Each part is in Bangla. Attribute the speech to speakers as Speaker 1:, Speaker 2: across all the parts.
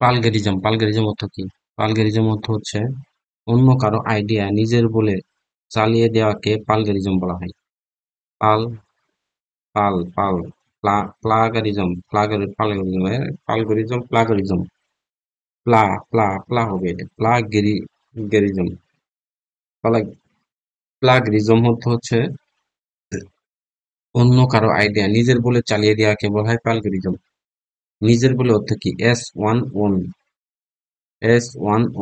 Speaker 1: প্লাগেরিজম প্লাগেরিজম অর্থ কি? প্লাগেরিজম অর্থ হচ্ছে অন্য কারো আইডিয়া নিজের বলে চালিয়ে দেওয়াকে প্লাগেরিজম বলা হয়। পাল পাল পাল প্লাগারিজম প্লাগারিজম প্লাগারিজম প্লা হবে এটা প্লাগেরিজম প্লাগেরিজম অর্থ হচ্ছে অন্য কারো আইডিয়া নিজের বলে চালিয়ে দেওয়াকে বলা হয় প্লাগেরিজম। নিজের বলে অর্থ কি? এস ওয়ান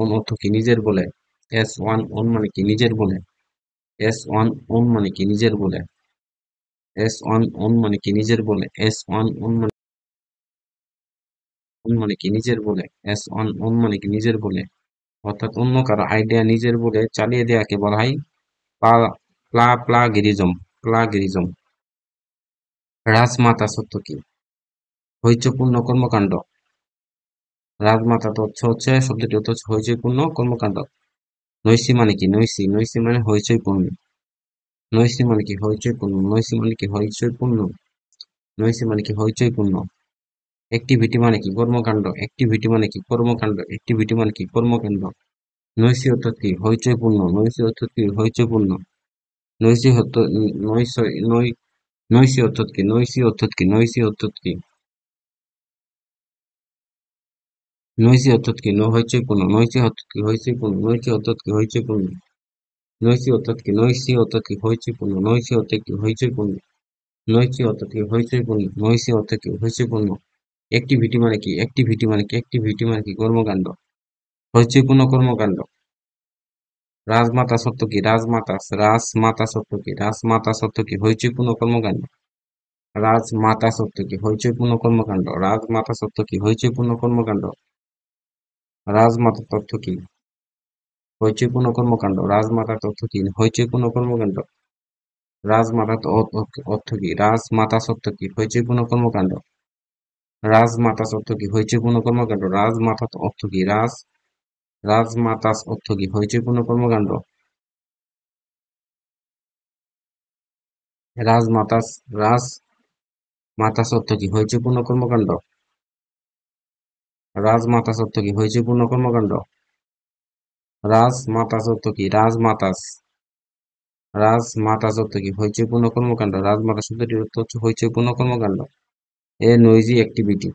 Speaker 1: ওন অর্থ কি? নিজের বলে। এস ওয়ান ওন মানে কি? নিজের বলে। এস ওয়ান ওন মানে কি? নিজের বলে। এস ওয়ান ওন মানে কি? নিজের বলে। এস ওয়ান ওন মানে কি? নিজের বলে। এস ওয়ান ওন মানে কি? নিজের বলে। অর্থাৎ অন্য কারো আইডিয়া নিজের বলে চালিয়ে দেওয়াকে বলা হয় প্লাগেরিজম প্লাগেরিজম। রাজমাতা সত্য কি? হইচইপূর্ণ কর্মকাণ্ড। রাজমাতা তো হচ্ছে শব্দটি অর্থ হচ্ছে হইচইপূর্ণ কর্মকাণ্ড। নৈশি মানে কি? নৈশি মানে হইচইপূর্ণ। নৈশি মানে কি? হইচইপূর্ণ। নৈশি মানে কি? হইচইপূর্ণ। নৈশি মানে কি? হইচইপূর্ণ। অ্যাক্টিভিটি মানে কি? কর্মকাণ্ড। অ্যাক্টিভিটি মানে কি? কর্মকাণ্ড। অ্যাক্টিভিটি মানে কি? কর্মকাণ্ড। নৈশি অর্থাৎ কি? হইচইপূর্ণ। নৈশি অর্থাৎ কি? হইচইপূর্ণ। নৈশি অর্থ নৈশই নৈ নৈশি অর্থাৎ কি? নৈশি অর্থাৎ কি? নৈশি অর্থাৎ কি? নৈশি অর্থাৎ কি? হইচইপূর্ণ। নৈশি অর্থাৎ কি? হইচইপূর্ণ। নৈশি অর্থাৎ কি? হইচইপূর্ণ। নৈশি অর্থাৎ কি? নৈশি অর্থাৎ কি? হইচইপূর্ণ। নৈশি অর্থাৎ কি? হইচইপূর্ণ। নৈশি অর্থাৎ কি? হইচইপূর্ণ। নৈশি অর্থাৎ কি? হইচইপূর্ণ। অ্যাক্টিভিটি মানে কি? অ্যাক্টিভিটি মানে কি? অ্যাক্টিভিটি মানে কি? কর্মকাণ্ড। হইচইপূর্ণ কর্মকাণ্ড। রাজমাতা সত্য কি? রাজমাতা সত্য কি? রাজমাতা সত্য কি? হইচইপূর্ণ কর্মকাণ্ড। রাজমাতা সত্য কি? হইচইপূর্ণ কর্মকাণ্ড। রাজমাতা সত্য কি? হইচইপূর্ণ কর্মকাণ্ড। রাজমাতা তথ্য কি? হইচইপূর্ণ কর্মকাণ্ড। রাজমাতা তথ্য কি? হইচইপূর্ণ কর্মকাণ্ড। রাজমাতা অর্থ কি? রাজমাতা সত্য কি? হইচইপূর্ণ কর্মকাণ্ড। রাজমাতা সত্য কি? হইচইপূর্ণ কর্মকাণ্ড। রাজমাতা অর্থ কি? রাজমাতা অর্থ কি? হইচইপূর্ণ কর্মকাণ্ড। রাজমাতা রাজমাতা সত্য কি? হইচইপূর্ণ কর্মকাণ্ড। রাজমাতা সত্য কি? হইচইপূর্ণ কর্মকাণ্ড। রাজমাতা সত্য কি? রাজমাতা সত্য কি? হইচইপূর্ণ কর্মকাণ্ড। রাজমাতা শব্দটির অর্থ হচ্ছে হইচইপূর্ণ কর্মকাণ্ড। এ নইজি অ্যাক্টিভিটি।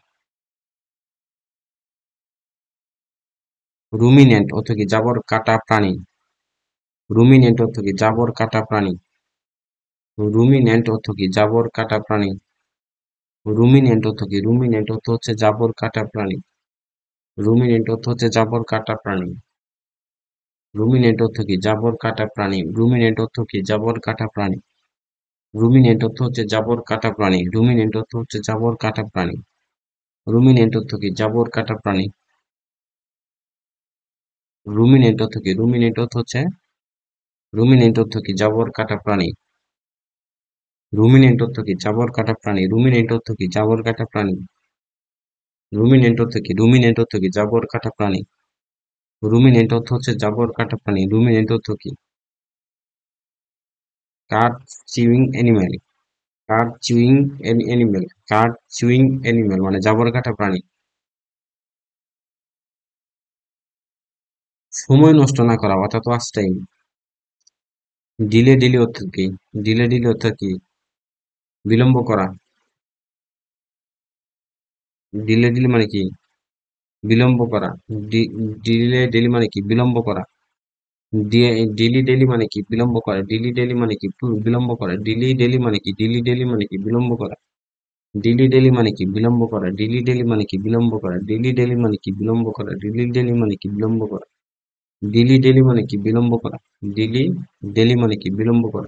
Speaker 1: রুমিনেন্ট অর্থ কি? জাবর কাটা প্রাণী। রুমিনেন্ট অর্থ কি? জাবর কাটা প্রাণী। রুমিনেন্ট অর্থ কি? জাবর কাটা প্রাণী। রুমিনেন্ট অর্থ কি? রুমিনেন্ট অর্থ হচ্ছে জাবর কাটা প্রাণী। রুমিনেন্ট অর্থ হচ্ছে জাবর কাটা প্রাণী। রুমিনেন্ট অর্থ কি? জাবর কাটা প্রাণী। রুমিনেন্ট অর্থ কি? জাবর কাটা প্রাণী। রুমিনেন্ট অর্থ হচ্ছে জাবর কাটা প্রাণী। রুমিনেন্ট অর্থ হচ্ছে জাবর কাটা প্রাণী। রুমিনেন্ট অর্থ কি? জাবর কাটা প্রাণী। রুমিনেন্ট অর্থ কি? রুমিনেন্ট অর্থ কি? জাবর কাটা প্রাণী। রুমিনেন্ট অর্থ কি? জাবর কাটা প্রাণী। রুমিনেন্ট অর্থ কি? জাবর কাটা প্রাণী। রুমিনেন্ট অর্থ কি? রুমিনেন্ট অর্থ কি? জাবর কাটা প্রাণী। রুমিনেন্ট অর্থ হচ্ছে জাবর কাটা প্রাণী। রুমিনেন্ট অর্থ কি? কাঠ চিউইং অ্যানিমেল। কাঠ চিউইং অ্যানিমেল। কাঠ চিউইং অ্যানিমেল মানে জাবর কাটা প্রাণী। সময় নষ্ট না করা অর্থাৎ ওয়াচ টাইম। ডিলে অর্থ কি? ডিলে অর্থ কি? বিলম্ব করা। ডিলে মানে কি? বিলম্ব করা। ডিলে মানে কি? বিলম্ব করা। ডেলি মানে কি? বিলম্ব করা। ডেলি মানে কি? বিলম্ব করা। ডেলি মানে কি? ডেলি মানে কি? বিলম্ব করা। ডেলি মানে কি? বিলম্ব করা। ডেলি মানে কি? বিলম্ব করা। ডেলি মানে কি? বিলম্ব করা। ডেলি মানে কি? বিলম্ব করা। ডেলি মানে কি? বিলম্ব করা। ডেলি ডেলি মানে কি? বিলম্ব করা।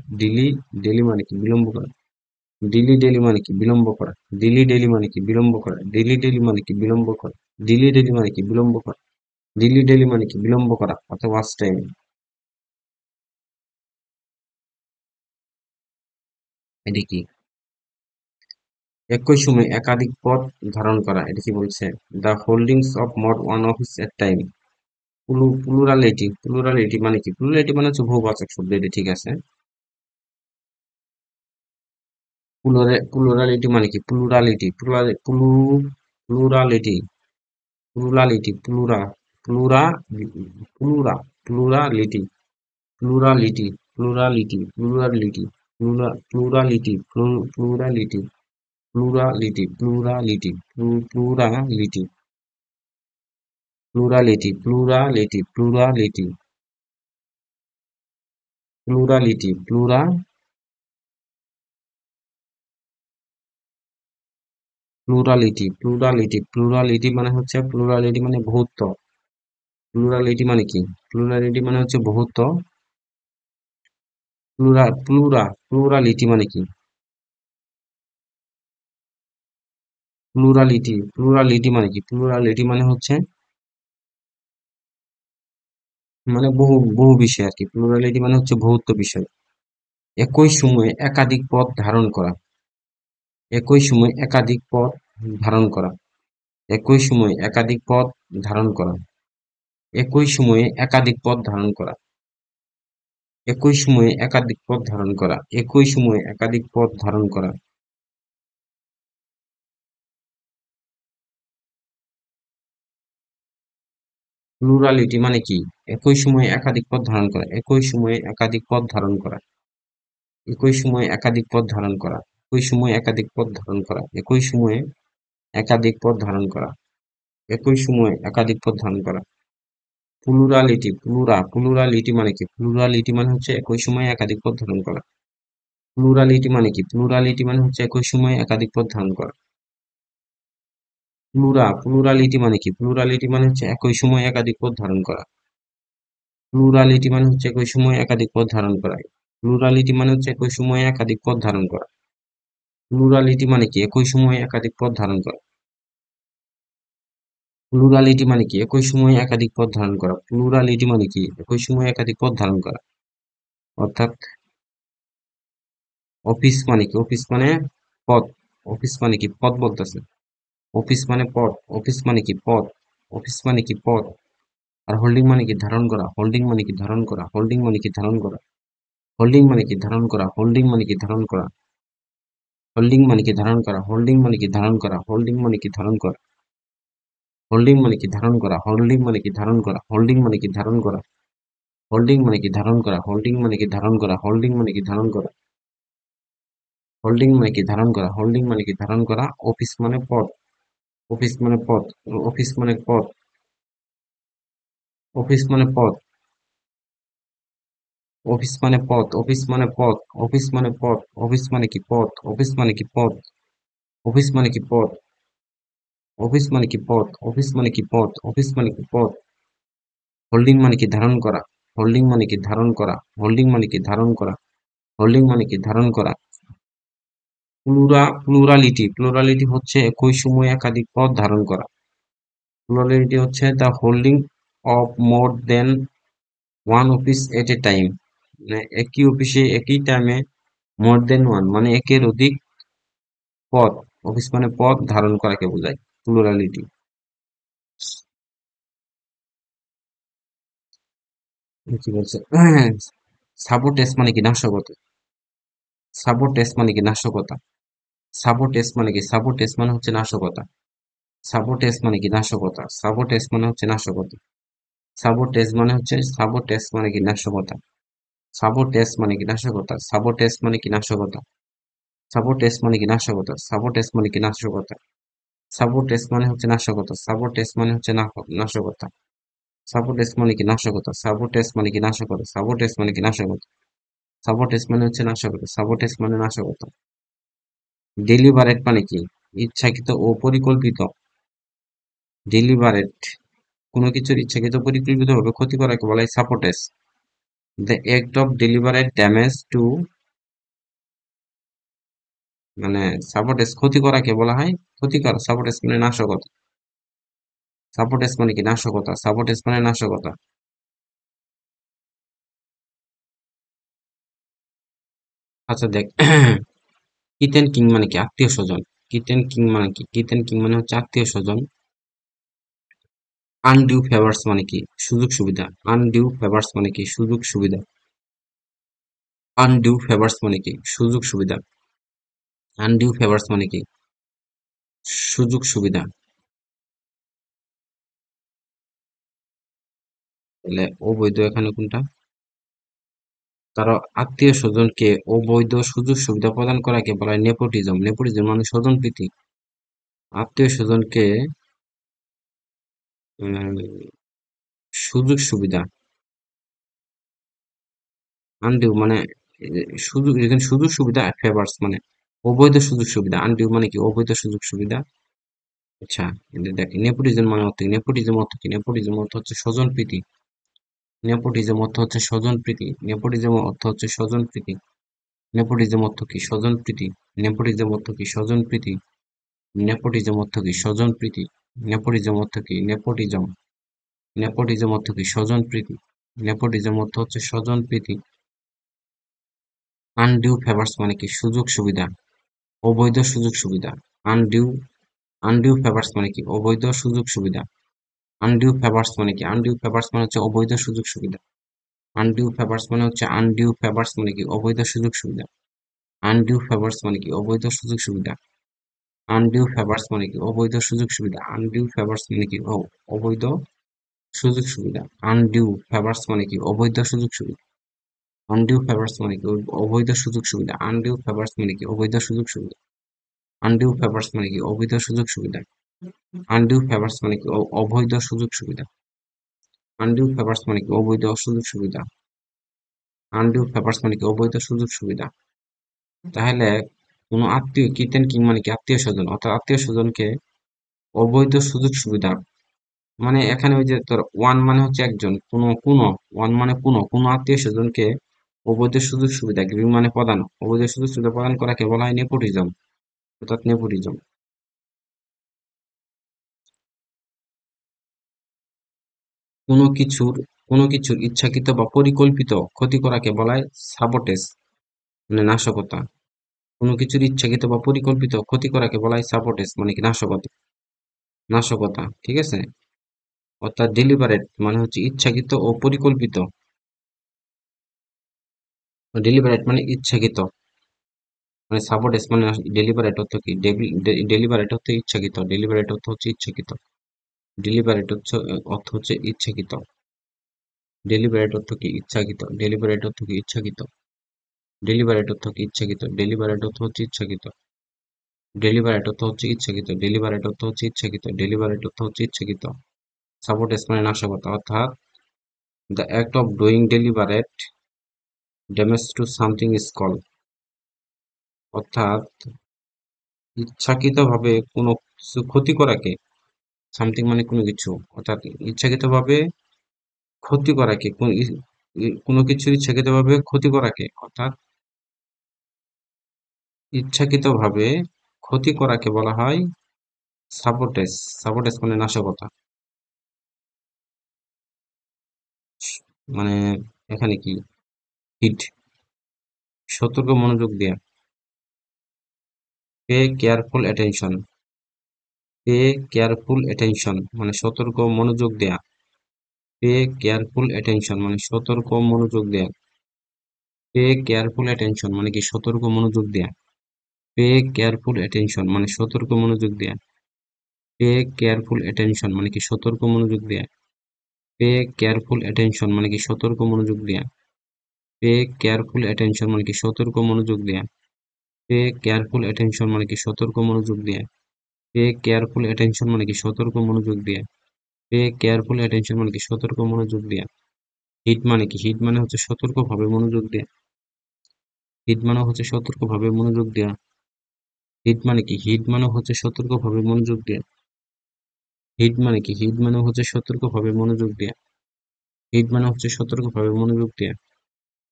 Speaker 1: ডেলি মানে কি? বিলম্ব করা। ডেলি মানে কি? বিলম্ব করা। ডেলি মানে কি? বিলম্ব করা। ডেলি মানে কি? বিলম্ব করা। ডেলি মানে কি? বিলম্ব করা। ডেলি মানে কি? বিলম্ব করা অথবা ওয়াচ টাইম। এটি কি? একই সময়ে একাধিক পদ ধারণ করা। এটা কি বলছে? The holdings of more one office at time. Plurality মানে কি? প্লুরালিটি মানে হচ্ছে বহুবাচক শব্দ। এটা ঠিক আছে। প্লুরালিটি মানে কি? Plurality plurality, pleura, pleura, plurality, plurality, plurality, plurality, plurality, plurality, plurality, plurality, plurality, plurality, plurality, plurality, plurality, plurality, plurality, plurality মানে হচ্ছে প্লুরালিটি মানে বহুত্ব। প্লুরালিটি মানে কি? প্লুরালিটি মানে হচ্ছে বহুত্ব। প্লুরালিটি মানে কি? প্লুরালিটি মানে কি? প্লুরালিটি মানে হচ্ছে মানে বহু বহু বিষয় আর কি। প্লুরালিটি মানে হচ্ছে বহুত্ব বিষয়। একই সময়ে একাধিক পদ ধারণ করা। একই সময়ে একাধিক পদ ধারণ করা। একই সময়ে একাধিক পদ ধারণ করা। একই সময়ে একাধিক পদ ধারণ করা। একই সময়ে একাধিক পদ ধারণ করা। একই সময়ে একাধিক পদ ধারণ করা। প্লুরালিটি মানে কি? একই সময়ে একাধিক পদ ধারণ করা। একই সময়ে একাধিক পদ ধারণ করা। একই সময়ে একাধিক পদ ধারণ করা। একই সময়ে একাধিক পদ ধারণ করা। একই সময়ে একাধিক পদ ধারণ করা। একই সময়ে একাধিক পদ ধারণ করা। প্লুরালিটি মানে কি? প্লুরালিটি মানে হচ্ছে একই সময়ে একাধিক পদ ধারণ করা। প্লুরালিটি মানে কি? প্লুরালিটি মানে হচ্ছে একই সময়ে একাধিক পদ ধারণ করা। প্লুরালিটি মানে কি? প্লুরালিটি মানে হচ্ছে একই সময়ে একাধিক পদ ধারণ করা। প্লুরালিটি মানে হচ্ছে একই সময়ে একাধিক পদ ধারণ করা। প্লুরালিটি মানে হচ্ছে একই সময়ে একাধিক পদ ধারণ করা। প্লুরালিটি মানে কি? একই সময়ে একাধিক পদ ধারণ করা। প্লুরালিটি মানে কি? একই সময়ে একাধিক পদ ধারণ করা। প্লুরালিটি মানে কি? একই সময়ে একাধিক পদ ধারণ করা। অর্থাৎ অফিস মানে কি? অফিস মানে পদ। অফিস মানে কি? পদ বলতেছে। অফিস মানে পদ। অফিস মানে কি? পদ। অফিস মানে কি? পদ। আর হোল্ডিং মানে কি? ধারণ করা। হোল্ডিং মানে কি? ধারণ করা। হোল্ডিং মানে কি? ধারণ করা। হোল্ডিং মানে কি? ধারণ করা। হোল্ডিং মানে কি? ধারণ করা। হোল্ডিং মানে কি? ধারণ করা। হোল্ডিং মানে কি? ধারণ করা। হোল্ডিং মানে কি? ধারণ করা। হোল্ডিং মানে কি? ধারণ করা। হোল্ডিং মানে কি? ধারণ করা। হোল্ডিং মানে কি? ধারণ করা। হোল্ডিং মানে কি? ধারণ করা। হোল্ডিং মানে কি? ধারণ করা। হোল্ডিং মানে কি? ধারণ করা। হোল্ডিং মানে কি? ধারণ করা। হোল্ডিং মানে কি? ধারণ করা। অফিস মানে পদ। অফিস মানে পদ। অফিস মানে পদ। অফিস মানে পদ। অফিস মানে পদ। অফিস মানে পদ। অফিস মানে পদ। অফিস মানে কি? পদ। অফিস মানে কি? পদ। অফিস মানে কি? পদ। অফিস মানে কি? পদ। অফিস মানে কি? পদ। অফিস মানে কি? পদ। হোল্ডিং মানে কি? ধারণ করা। হোল্ডিং মানে কি? ধারণ করা। হোল্ডিং মানে কি? ধারণ করা। হোল্ডিং মানে কি? ধারণ করা। প্লুরালিটি হচ্ছে একই সময়ে একাধিক পদ ধারণ করা। প্লুরালিটি হচ্ছে the holding of more than one office at a time. মানে একই অফিসে একই টাইমে মোর দেন ওয়ান মানে একের অধিক পদ। অফিস মানে পদ ধারণ করাকে বোঝায় প্লুরালিটি। কি বলছে? সাবোটেস মানে কি? নাশকতা। সাবোটেস মানে কি? নাশকতা। সাবোটেস মানে কি? সাবোটেস মানে হচ্ছে নাশকতা। সাবোটেস মানে কি? নাশকতা। সাবোটেস মানে হচ্ছে নাশকতা। সাবোটেস মানে কি? নাশকতা। সাবোটেস মানে কি? নাশকতা। সাবোটেস মানে কি? নাশকতা। সাবোটেস মানে কি? নাশকতা। সাবোটেস মানে কি? নাশকতা। সাবোটেস মানে হচ্ছে নাশকতা। সাবোটেস মানে হচ্ছে নাশকতা। সাবোটেস মানে কি? নাশকতা। সাবোটেস মানে কি? নাশকতা। সাবোটেস মানে কি? নাশকতা। সাবোটেস মানে হচ্ছে নাশকতা। সাবোটেস মানে নাশকতা। ডেলিবারেট মানে কি? ইচ্ছাকৃত ও পরিকল্পিত। ডেলিবারেট কোনো কিছুর ইচ্ছাকৃত পরিকল্পিতভাবে ক্ষতি করাকে বলা হয় sabotage. The act of deliberate damage two মানে সাবোটেজ ক্ষতি করাকে বলা হয় ক্ষতি করা। সাবোটেজ মানে নাশকতা। সাবোটেজ মানে কি? নাশকতা। সাবোটেজ মানে নাশকতা। আচ্ছা দেখ, কিথ কিং মানে কি? আত্মীয় স্বজন। কিথ কিং মানে কি? কিথ কিং মানে হচ্ছে আত্মীয় স্বজন। আনডিউ ফেভার্স মানে কি? সুযোগ সুবিধা। আনডিউ ফেভার্স মানে কি? সুযোগ সুবিধা। আনডিউ ফেভার্স মানে কি? সুযোগ সুবিধা। আনডিউ ফেভার্স মানে কি? সুযোগ সুবিধা। তাহলে অবৈধ এখানে কোনটা? তার আত্মীয় স্বজনকে অবৈধ সুযোগ সুবিধা প্রদান করাকে বলা হয় নেপোটিজম। নেপোটিজম মানে স্বজনপ্রীতি। আত্মীয় স্বজনকে সুযোগ সুবিধা, আনডিউ মানে সুযোগ, এখানে সুযোগ সুবিধা, ফেভার্স মানে অবৈধ সুযোগ সুবিধা, আনডিউ মানে কি অবৈধ সুযোগ সুবিধা। আচ্ছা, দেখি নেপোটিজম মানে অর্থ কি? নেপোটিজম অর্থ কি? নেপোটিজম অর্থ হচ্ছে স্বজনপ্রীতি। নেপোটিজম অর্থ হচ্ছে স্বজনপ্রীতি। নেপোটিজম অর্থ হচ্ছে স্বজনপ্রীতি। নেপোটিজম অর্থ কি? স্বজনপ্রীতি। নেপোটিজম অর্থ কি? স্বজনপ্রীতি। নেপোটিজম অর্থ কি? স্বজনপ্রীতি। নেপোটিজম অর্থ কি? নেপোটিজম। নেপোটিজম অর্থ কি? স্বজনপ্রীতি। নেপোটিজম অর্থ হচ্ছে স্বজনপ্রীতি। আনডিউ ফেভার্স মানে কি? সুযোগ সুবিধা, অবৈধ সুযোগ সুবিধা। আনডিউ আনডিউ ফেভার্স মানে কি? অবৈধ সুযোগ সুবিধা। আনডিউ ফেভার্স মানে কি? আনডিউ ফেভার্স মানে হচ্ছে অবৈধ সুযোগ সুবিধা। আনডিউ ফেভার্স মানে হচ্ছে, আনডিউ ফেভার্স মানে কি? অবৈধ সুযোগ সুবিধা। আনডিউ ফেভার্স মানে কি? অবৈধ সুযোগ সুবিধা। আনডিউ ফেভার্স মানে কি? অবৈধ সুযোগ সুবিধা। আনডিউ ফেভার্স মানে কি? অবৈধ সুযোগ সুবিধা। আনডিউ ফেভার্স মানে কি? অবৈধ সুযোগ সুবিধা। আনডিউ ফেভার্স মানে কি? অবৈধ সুযোগ সুবিধা। আনডিউ ফেভার্স মানে কি? অবৈধ সুযোগ সুবিধা। আনডিউ ফেভার্স মানে কি? অবৈধ সুযোগ সুবিধা। আনডিউ ফেভার্স মানে কি? অবৈধ সুযোগ সুবিধা। আনডিউ ফেভার্স মানে কি? অবৈধ সুযোগ সুবিধা। আনডিউ ফেভার্স মানে কি? অবৈধ সুযোগ সুবিধা। তাহলে কোনো আত্মীয়, কিতেন কিং মানে কি? আত্মীয় স্বজন, অর্থাৎ আত্মীয় স্বজনকে অবৈধ সুযোগ সুবিধা, মানে এখানে ওই যে তোর ওয়ান মানে হচ্ছে একজন, কোনো ওয়ান মানে কোনো আত্মীয় স্বজনকে অবৈধ সুযোগ সুবিধা, গিভিং মানে প্রদান, অবৈধ সুযোগ সুবিধা প্রদান করাকে বলা হয় নেপোটিজম, অর্থাৎ নেপোটিজম। কোনো কিছুর কোনো কিছুর ইচ্ছাকৃত বা পরিকল্পিত ক্ষতি করাকে বলা হয় সাবোটেজ, মানে নাশকতা। কোনো কিছুর ইচ্ছাকৃত বা পরিকল্পিত ক্ষতি করাকে বলা হয় সাবোটেজ, মানে কি নাশকতা। নাশকতা, ঠিক আছে। অর্থাৎ ডেলিবারেট মানে হচ্ছে ইচ্ছাকৃত ও পরিকল্পিত। ডেলিবারেট মানে ইচ্ছাকৃত, মানে সাবোটেজ মানে ডেলিবারেট অর্থ কি? ডেলিবারেট অর্থ ইচ্ছাকৃত। ডেলিবারেট অর্থ হচ্ছে ইচ্ছাকৃত। ডেলিবারেট হচ্ছে অর্থ হচ্ছে ইচ্ছাকৃত। ডেলিবারেট অর্থ কি? ইচ্ছাকৃত। ডেলিবারেট অর্থ কি? ইচ্ছাকৃত। ডেলিবারেট অর্থ কি? ইচ্ছাকৃত। ডেলিবারেট অর্থ হচ্ছে ইচ্ছাকৃত। ডেলিবারেট অর্থ হচ্ছে ইচ্ছাকৃত। ডেলিবারেট অর্থ হচ্ছে ইচ্ছাকৃত। ডেলিবারেট অর্থ হচ্ছে ইচ্ছাকৃত। সাবোটেজ মানে নাশকতা, অর্থাৎ the act of doing deliberate damage to something is called, অর্থাৎ ইচ্ছাকৃতভাবে কোনো কিছু ক্ষতি করাকে, সামথিং মানে কোনো কিছু, অর্থাৎ ইচ্ছাকৃতভাবে ক্ষতি করাকে, কোনো কিছুর ইচ্ছাকৃতভাবে ক্ষতি করাকে, অর্থাৎ ইচ্ছাকৃতভাবে ক্ষতি করাকে বলা হয় সাবোটেজ। সাবোটেজ মানে নাশকতা। মানে এখানে কি? হিট, সতর্ক মনোযোগ দেয়া। Pay careful attention. Pay careful attention মানে সতর্ক মনোযোগ দেয়া। পে কেয়ারফুল অ্যাটেনশন মানে সতর্ক মনোযোগ দেয়া। পে কেয়ারফুল অ্যাটেনশন মানে কি? সতর্ক মনোযোগ দেয়া। পে কেয়ারফুল অ্যাটেনশন মানে সতর্ক মনোযোগ দেয়া। পে কেয়ারফুল অ্যাটেনশন মানে কি? সতর্ক মনোযোগ দেয়া। পে কেয়ারফুল অ্যাটেনশন মানে কি? সতর্ক মনোযোগ দেয়া। পে কেয়ারফুল অ্যাটেনশন মানে কি? সতর্ক মনোযোগ দেয়া। পে কেয়ারফুল অ্যাটেনশন মানে কি? সতর্ক মনোযোগ দেয়া। পে কেয়ারফুল অ্যাটেনশন মানে কি? সতর্ক মনোযোগ দেয়া। পে কেয়ারফুল অ্যাটেনশন মানে কি? সতর্ক মনোযোগ দেয়া। হিট মানে কি? হিট মানে হচ্ছে সতর্কভাবে মনোযোগ দেয়া। হিট মানে হচ্ছে সতর্কভাবে মনোযোগ দেয়া। হিট মানে কি? হিট মানে হচ্ছে সতর্কভাবে মনোযোগ দেয়া। হিট মানে কি? হিট মানে হচ্ছে সতর্কভাবে মনোযোগ দেয়া। হিট মানে হচ্ছে সতর্কভাবে মনোযোগ দেয়া।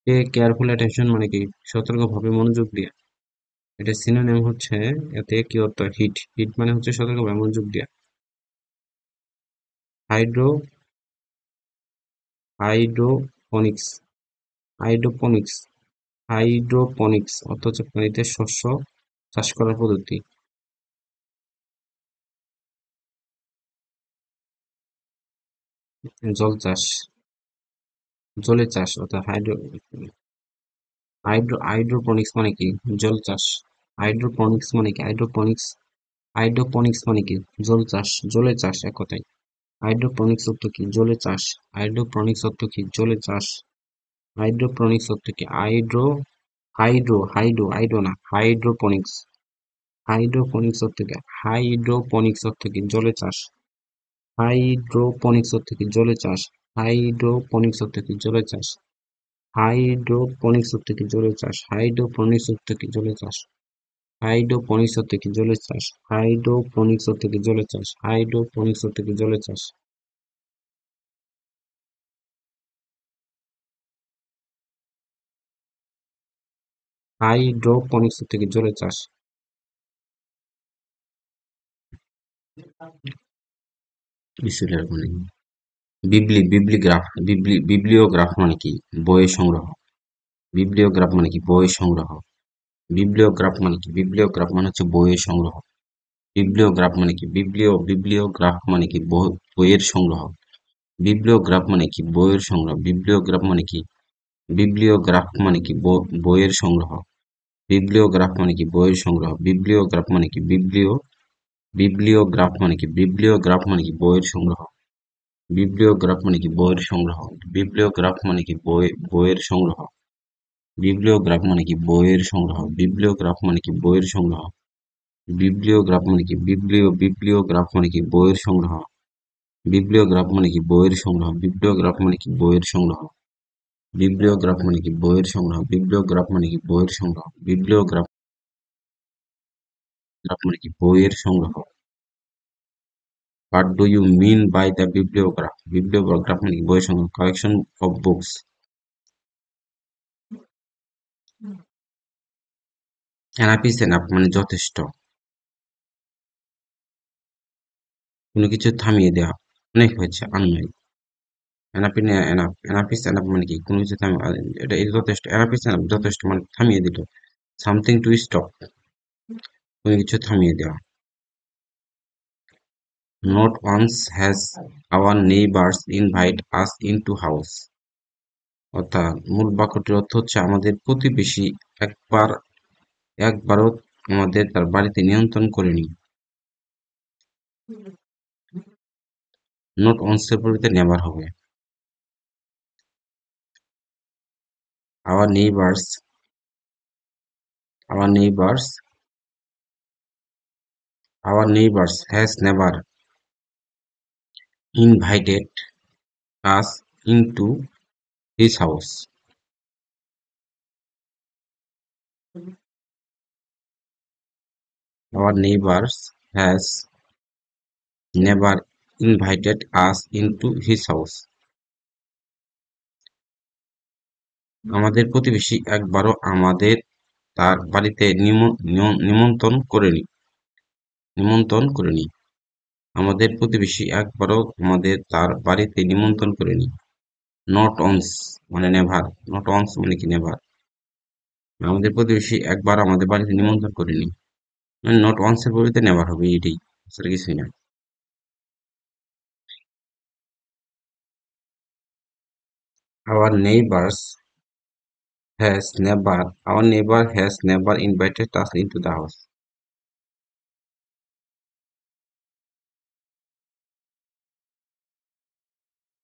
Speaker 1: পে কেয়ারফুল অ্যাটেনশন মানে কি? সতর্কভাবে মনোযোগ দেয়া। এটা সিনোনিম হচ্ছে, এতে কি অর্থ? হিট। হিট মানে হচ্ছে সতর্কভাবে মনোযোগ দেয়া। হাইড্রো হাইড্রোপনিক্স হাইড্রোপনিক্স হাইড্রোপনিক্স অর্থ হচ্ছে পানিতে শস্য চাষ করার পদ্ধতি। জল চাষ, জলে চাষ, অর্থাৎ হাইড্রোপনিক্স মানে কি? জল চাষ। হাইড্রোপনিক্স মানে কি? হাইড্রোপনিক্স মানে কি? জল চাষ, জলে চাষ, এক কথায়। হাইড্রোপনিক্স অর্থ কি? জলে চাষ। হাইড্রোপনিক্স অর্থ কি? জলে চাষ। হাইড্রোপনিক্স অর্থ কি? হাইড্রো না, হাইড্রোপনিক্স। হাইড্রোপনিক্স অর্থ কি? হাইড্রোপনিক্স অর্থ কি? জলে চাষ। হাইড্রোপনিক্স অর্থ কি? জলে চাষ। হাইড্রোপনিক্স অর্থ কি? জলে চাষ। হাইড্রোপনিক্স অর্থ কি? জলে চাষ। হাইড্রোপনিক্স অর্থ কি? জলে চাষ। হাইড্রোপনিক্স অর্থ কি? জলে চাষ। হাইড্রোপনিক্স অর্থ কি? জলে চাষ। হাইড্রোপনিক্স অর্থ কি? জলে চাষ। হাইড্রোপনিক্স অর্থ কি? জলে চাষ। বিশ্ববিদ্যালয় মানে কি? বিবলিওগ্রাফ মানে কি? বইয়ের সংগ্রহ। বিবলিওগ্রাফ মানে কি? বইয়ের সংগ্রহ। বিবলিওগ্রাফ মানে কি? বিবলিওগ্রাফ মানে হচ্ছে বইয়ের সংগ্রহ। বিবলিওগ্রাফ মানে কি? বিবলিওগ্রাফ মানে কি? বইয়ের সংগ্রহ। বিবলিওগ্রাফ মানে কি? বইয়ের সংগ্রহ। বিবলিওগ্রাফ মানে কি? বিবলিওগ্রাফ মানে কি? বইয়ের সংগ্রহ। বিবলিওগ্রাফ মানে কি? বইয়ের সংগ্রহ। বিবলিওগ্রাফ মানে কি? বিবলিওগ্রাফ মানে কি? বিবলিওগ্রাফ মানে কি? বইয়ের সংগ্রহ। বিবলিওগ্রাফ মানে কি? বইয়ের সংগ্রহ। বিবলিওগ্রাফ মানে কি? বইয়ের সংগ্রহ। বিবলিওগ্রাফ মানে কি? বইয়ের সংগ্রহ। বিবলিওগ্রাফ মানে কি? বইয়ের সংগ্রহ। বিবলিওগ্রাফ মানে কি? বিবলিওগ্রাফ মানে কি? বইয়ের সংগ্রহ। বিবলিওগ্রাফ মানে কি? বইয়ের সংগ্রহ। বিবলিওগ্রাফ মানে কি? বইয়ের সংগ্রহ। বিবলিওগ্রাফ মানে কি? বইয়ের সংগ্রহ। বিবলিওগ্রাফ মানে কি? বইয়ের সংগ্রহ। বিবলিওগ্রাফ মানে কি? বইয়ের সংগ্রহ। What do you mean by the bibliograph? Bibliograph মানে কি? বইয়ের সংগ্রহ। Collection of books. Enough is enough মানে যথেষ্ট। কোনো কিছু থামিয়ে দেওয়া। অনেক হয়েছে, আর নয়। Enough is enough. Enough is enough মানে কি? কোনো কিছু এটা যথেষ্ট। Enough is enough যথেষ্ট মানে থামিয়ে দিল। Something to stop. কোনো কিছু থামিয়ে দেওয়া। Not once has our neighbors invite us into house. অর্থাৎ মূল বাক্যটির অর্থ হচ্ছে আমাদের প্রতিবেশী একবার একবারও আমাদের তার বাড়িতে নিয়ন্ত্রণ করেনি। নট অনসের পরিবর্তে নেভার হবে। Our neighbours our neighbours our neighbours has never invited us into his house. Our neighbours has never invited us into his house. আমাদের প্রতিবেশী একবারও আমাদের তার বাড়িতে নিমন্ত্রণ করেনি। আমাদের প্রতিবেশী একবারও আমাদের তার বাড়িতে নিমন্ত্রণ করেনি। নট অনস মানে নেভার। নট অনস মানে কি? নেভার। আমাদের প্রতিবেশী একবার আমাদের বাড়িতে নিমন্ত্রণ করেনি। মানে নট অনস এর পরিবর্তে নেভার হবে, এটাই, আসলে কিছুই না। Our neighbours our neighbour has never invited us into the house.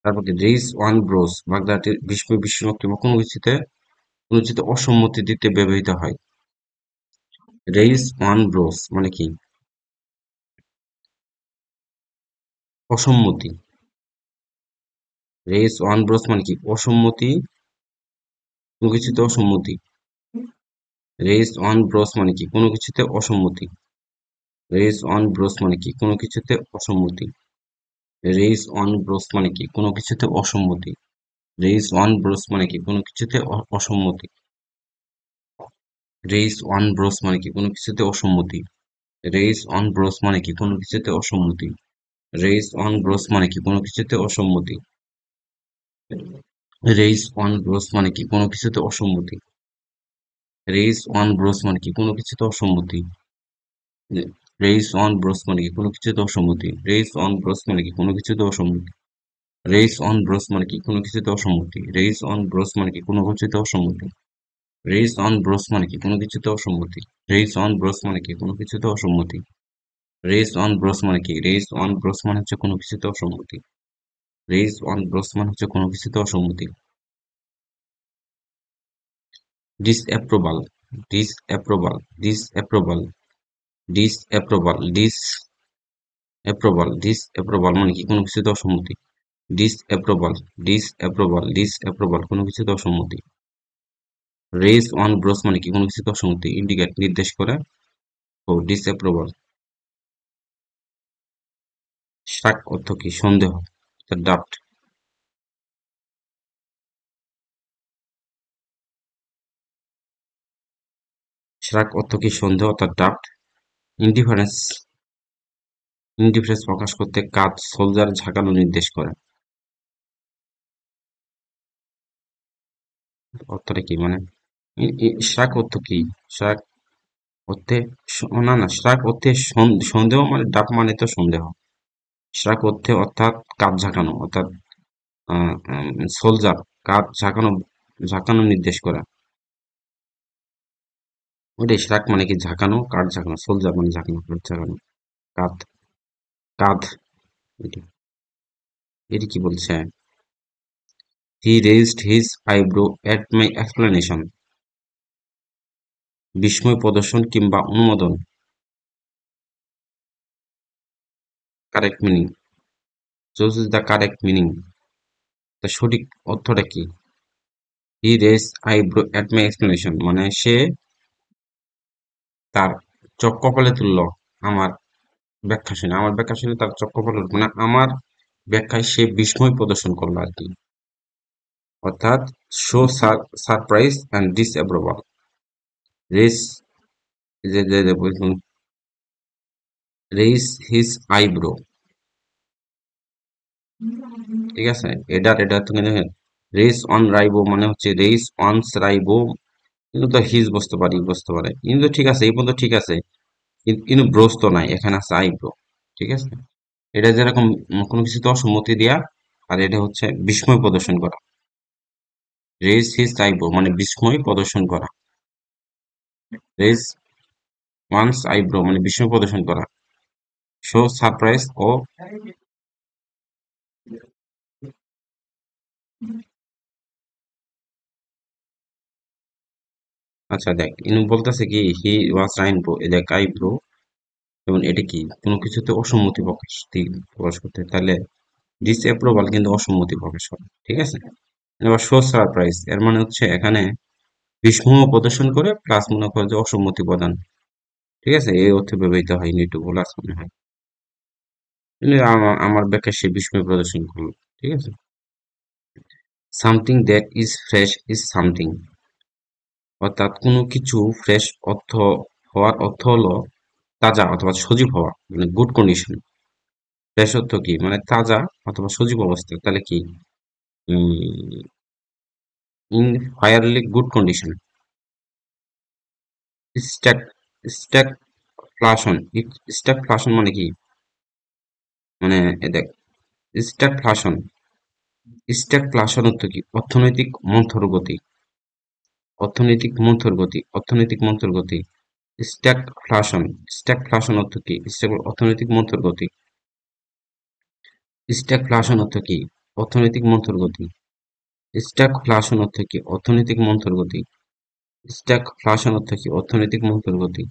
Speaker 1: তারপর কি? রেইজ ওয়ান ব্রোস বাগদাটির বিস্ময় কিংবা কোনো কিছুতে অসম্মতি দিতে ব্যবহৃত হয়। রেইজ ওয়ান ব্রোস মানে কি? অসম্মতি। রেইজ ওয়ান ব্রোস মানে কি? অসম্মতি, কোনো কিছুতে অসম্মতি। রেইজ ওয়ান ব্রোস মানে কি? কোনো কিছুতে অসম্মতি। রেইজ ওয়ান ব্রোস মানে কি? কোনো কিছুতে অসম্মতি। রেইজ ওয়ান ব্রোস মানে কি? কোনো কিছুতে অসম্মতি। রেইজ ওয়ান ব্রোস মানে কি? কোনো কিছুতে অসম্মতি। রেইজ ওয়ান ব্রোস মানে কি? কোনো কিছুতে অসম্মতি। রেইজ ওয়ান ব্রোস মানে কি? কোনো কিছুতে অসম্মতি। রেইজ ওয়ান ব্রোস মানে কি? কোনো কিছুতে অসম্মতি। রেইজ ওয়ান ব্রোস মানে কি? কোনো কিছুতে অসম্মতি। রেইজ ওয়ান ব্রোস মানে কি? কোনো কিছুতে অসম্মতি। রেইজ ওয়ান ব্রোস মানে কি? কোনো কিছুতে অসম্মতি। রেইজ ওয়ান ব্রোস মানে কি? কোনো কিছুতে অসম্মতি। রেইজ অন ব্রোস মানে কি? কোনো কিছুতে অসম্মতি। রেইজ অন ব্রোস মানে কি? কোনো কিছুতে অসম্মতি। রেইজ অন ব্রোস মানে কি? কোনো কিছুতে অসম্মতি। রেইজ অন ব্রোস মানে কি? কোনো কিছুতে অসম্মতি। রেজ অন ব্রোস মানে কি? রেজ অন ব্রোস মানে হচ্ছে কোনো কিছুতে অসম্মতি। রেজ অন ব্রোস মানে হচ্ছে কোনো কিছুতে অসম্মতি। Disapproval, disapproval, disapproval, disapproval, disapproval, disapproval মানে কি? কোনো কিছুতে অসম্মতি। ডিসঅ্যাপ্রুভাল, ডিসঅ্যাপ্রুভাল, ডিসঅ্যাপ্রুভাল কোনো কিছুতে অসম্মতি। রেজ অন ব্রোস মানে কি? কোনো কিছুতে অসম্মতি। ইন্ডিকেট নির্দেশ করে। ও ডিসঅ্যাপ্রুভাল। শাক অর্থ কি? সন্দেহ, ডাউট। শাক অর্থ কি? সন্দেহ অর্থাৎ ডাউট। ইনডিফারেন্স, ইনডিফারেন্স প্রকাশ করতে কাজ সোলজার ঝাঁকানো নির্দেশ করে। অর্থটা কি মানে? শাক অর্থ কি? শাক অর্থে না না, শাক অর্থে সন্দেহ মানে ডাব মানে তো সন্দেহ। শাক অর্থে অর্থাৎ কাজ ঝাঁকানো অর্থাৎ সোলজার কাজ ঝাঁকানো, ঝাঁকানো নির্দেশ করা। ওটাই শাক মানে কি? ঝাঁকানো, কাঠ ঝাঁকানো। সোলজার মানে ঝাঁকানো, কাঠ ঝাঁকানো। কাঁধ, কাঁধ। এটি, এটি কি বলছে? He raised his eyebrow at my explanation. বিস্ময় প্রদর্শন কিংবা অনুমোদন। Correct meaning, choose the correct meaning. তা সঠিক অর্থটা কি? He raise eyebrow at my explanation মানে সে তার চোখ কপালে তুলল আমার ব্যাখ্যা শুনে। আমার ব্যাখ্যা শুনে তার চোখ কপালে মানে আমার ব্যাখ্যায় সে বিস্ময় প্রদর্শন করলো আর কি। অর্থাৎ show surprise and disapproval. Raise, raise his eyebrow, ঠিক আছে? এটা তুমি দেখেন, রেস অন রাইবো মানে হচ্ছে রেস অনস রাইবো, কিন্তু তো হিজ বসতে পারি, বসতে পারে কিন্তু। ঠিক আছে, এই পর্যন্ত ঠিক আছে, কিন্তু ব্রোস তো নাই, এখানে আছে আইব্রো। ঠিক আছে, এটা যেরকম কোনো কিছুতে অসম্মতি দেয়া, আর এটা হচ্ছে বিস্ময় প্রদর্শন করা। রেস হিজ আইব্রো মানে বিস্ময় প্রদর্শন করা। রেস ওয়ান্স আইব্রো মানে বিস্ময় প্রদর্শন করা। শো সারপ্রাইজ ও, আচ্ছা দেখ ইনু বলতেছে কি হি ওয়াজ রাইনবো, এ দেখ আইব্রো, যেমন এটা কি? কোনো কিছুতে অসম্মতি প্রকাশ করতে, তাহলে ডিসঅ্যাপ্রুভাল কিন্তু অসম্মতি প্রকাশ করে। ঠিক আছে, এবার শো সারপ্রাইজ এর মানে হচ্ছে এখানে বিস্ময় প্রদর্শন করে প্লাস মনে করে যে অসম্মতি প্রদান। ঠিক আছে, এই অর্থে ব্যবহৃত হয় নিটু বলাস মনে হয়। কিন্তু আমার ব্যাখ্যা সে বিস্ময় প্রদর্শন করলো। ঠিক আছে, something that is fresh is something, অর্থাৎ কোনো কিছু ফ্রেশ অর্থ, হওয়ার অর্থ হলো তাজা অথবা সজীব হওয়া, মানে গুড কন্ডিশন। ফ্রেশ অর্থ কি? মানে তাজা অথবা সজীব অবস্থা। তাহলে কি? In fairly good condition. Stag, stagflation, stagflation মানে কি? মানে দেখ, স্ট্যাগফ্লাশন, স্ট্যাগফ্লাশন অর্থ কি? অর্থনৈতিক মন্থরগতি, অর্থনৈতিক মন্থরগতি, অর্থনৈতিক মন্থরগতি। স্ট্যাগফ্লাশন, স্ট্যাগফ্লাশন অর্থ কি? অর্থনৈতিক মন্থরগতি। স্ট্যাগফ্লাশন অর্থ কি? অর্থনৈতিক মন্থরগতি। স্ট্যাগফ্লাশন অর্থ কি? অর্থনৈতিক মন্থরগতি। স্ট্যাগফ্লাশন অর্থ কি? অর্থনৈতিক মন্থরগতি।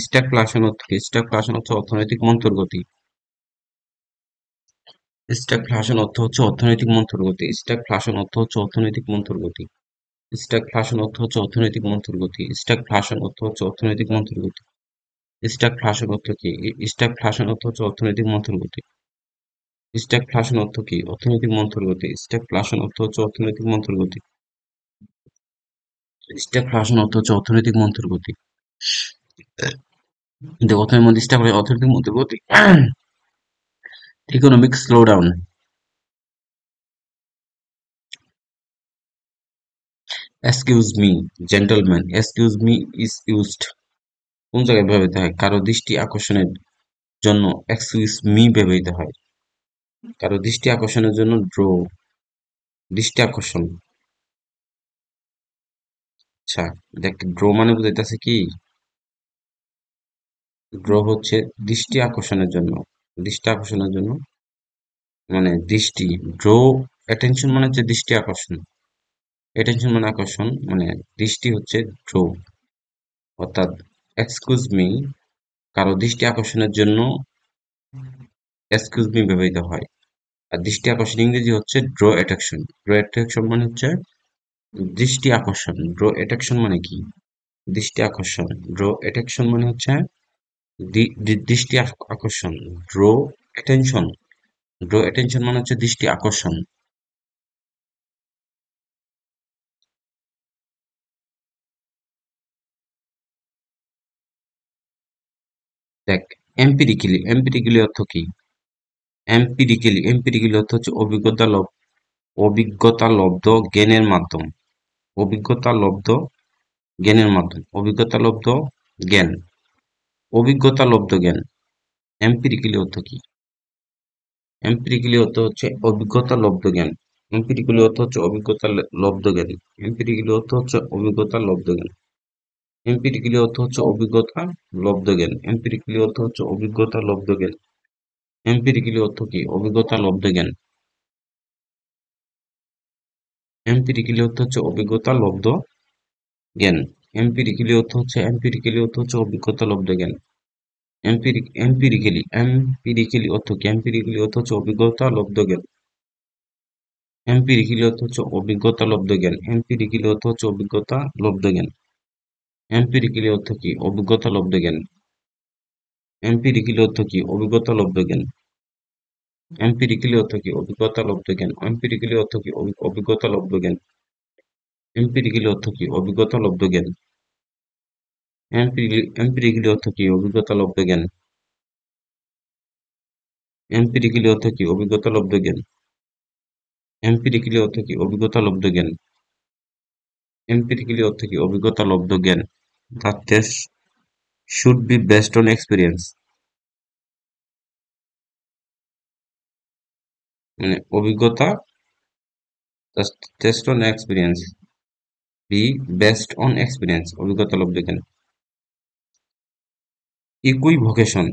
Speaker 1: স্ট্যাগফ্লাশন অর্থ কি? স্ট্যাগফ্লাশন অর্থ অর্থনৈতিক মন্থরগতি। স্ট্যাগফ্লাশন অর্থ হচ্ছে অর্থনৈতিক মন্থরগতি। স্ট্যাগফ্লাশন অর্থ হচ্ছে অর্থনৈতিক মন্থরগতি। স্ট্যাগফ্লাশন অর্থ হচ্ছে অর্থনৈতিক মন্থরগতি। স্ট্যাগফ্লাশন অর্থ হচ্ছে অর্থনৈতিক মন্থরগতি। স্ট্যাগফ্লাশন অর্থ কি? স্ট্যাগফ্লাশন অর্থ হচ্ছে অর্থনৈতিক মন্থরগতি। স্ট্যাগফ্লাশন অর্থ কি? অর্থনৈতিক মন্থরগতি। স্ট্যাগফ্লাশন অর্থ হচ্ছে অর্থনৈতিক মন্থরগতি। স্ট্যাগফ্লাশন অর্থ হচ্ছে অর্থনৈতিক মন্থরগতি। দেখো অর্থনৈতিক মধ্যে অর্থনৈতিক মন্থরগতি, economic slowdown. Excuse me, gentleman, excuse me is used কোন জায়গায় ব্যবহৃত হয়? কারো দৃষ্টি আকর্ষণের জন্য এক্সকিউজ মি ব্যবহৃত হয়। কারো দৃষ্টি আকর্ষণের জন্য ড্র, দৃষ্টি আকর্ষণ। আচ্ছা দেখ, ড্র মানে বুঝাইতেছে কি? ড্র হচ্ছে দৃষ্টি আকর্ষণের জন্য। দৃষ্টি আকর্ষণের জন্য মানে দৃষ্টি, ড্র অ্যাটেনশন মানে হচ্ছে দৃষ্টি আকর্ষণ। অ্যাটেনশন মানে আকর্ষণ, মানে দৃষ্টি হচ্ছে ড্র। অর্থাৎ এক্সকিউজ মি, কারো দৃষ্টি আকর্ষণের জন্য এক্সকিউজ মি ব্যবহৃত হয়। আর দৃষ্টি আকর্ষণ ইংরেজি হচ্ছে ড্র অ্যাট্রাকশন। ড্র অ্যাট্রাকশন মানে হচ্ছে দৃষ্টি আকর্ষণ। ড্র অ্যাট্রাকশন মানে কি? দৃষ্টি আকর্ষণ। ড্র অ্যাট্রাকশন মানে হচ্ছে দৃষ্টি আকর্ষণ। Draw attention. ড্র অ্যাটেনশন মানে হচ্ছে দৃষ্টি আকর্ষণ। দেখ, এম্পিরিক্যালি, এম্পিরিক্যালি অর্থ কি? এম্পিরিক্যালি, এম্পিরিক্যালি অর্থ হচ্ছে অভিজ্ঞতা লব্ধ জ্ঞানের মাধ্যম। অভিজ্ঞতা লব্ধ জ্ঞানের মাধ্যম। অভিজ্ঞতা লব্ধ জ্ঞান। অভিজ্ঞতা লব্ধ জ্ঞান। এম্পিরিক্যালি অর্থ কি? এম্পিরিক্যালি অর্থ হচ্ছে অভিজ্ঞতা লব্ধ জ্ঞান। এম্পিরিক্যালি অর্থ হচ্ছে অভিজ্ঞতা লব্ধ জ্ঞান। এম্পিরিক্যালি অর্থ হচ্ছে অভিজ্ঞতা লব্ধ জ্ঞান। এম্পিরিক্যালি অর্থ হচ্ছে অভিজ্ঞতা লব্ধ জ্ঞান। এম্পিরিক্যালি অর্থ হচ্ছে অভিজ্ঞতা লব্ধ জ্ঞান। এম্পিরিক্যালি অর্থ কি? অভিজ্ঞতা লব্ধ জ্ঞান। এম্পিরিক্যালি অর্থ হচ্ছে অভিজ্ঞতা লব্ধ জ্ঞান। এম্পিরিক্যালি অর্থ হচ্ছে অভিজ্ঞতা লব্ধ জ্ঞান। এম্পিরিক্যালি অর্থ কি? এম্পিরিক্যালি অর্থ হচ্ছে অভিজ্ঞতা লব্ধ জ্ঞান। এম্পিরিক্যালি অর্থ হচ্ছে অভিজ্ঞতা লব্ধ জ্ঞান। এম্পিরিক্যালি অর্থ হচ্ছে অভিজ্ঞতা লব্ধ জ্ঞান। এম্পিরিক্যালি অর্থ কি? অভিজ্ঞতা লব্ধ জ্ঞান। এম্পিরিক্যালি অর্থ কি? অভিজ্ঞতা লব্ধ জ্ঞান। এম্পিরিক্যালি অর্থ কি? অভিজ্ঞতা লব্ধ জ্ঞান। এম্পিরিক্যালি অর্থ কি? অভিজ্ঞতা লব্ধ জ্ঞান। এম্পিরিক্যালি অর্থ কি? অভিজ্ঞতা লব্ধ জ্ঞান। এম্পিরিক্যালি অর্থ কি? অভিজ্ঞতা লব্ধ জ্ঞান। এম্পিরিক্যালি অর্থ কি? অভিজ্ঞতা লব্ধ জ্ঞান। এম্পিরিক্যালি অর্থ কি? অভিজ্ঞতা লব্ধ জ্ঞান। এম্পিরিক্যালি অর্থ কি? অভিজ্ঞতা লব্ধ জ্ঞান। The test should be based on experience. মানে অভিজ্ঞতা, the test on experience, be based on experience, অভিজ্ঞতা লব্ধ জ্ঞান। ইকুইভোকেশন।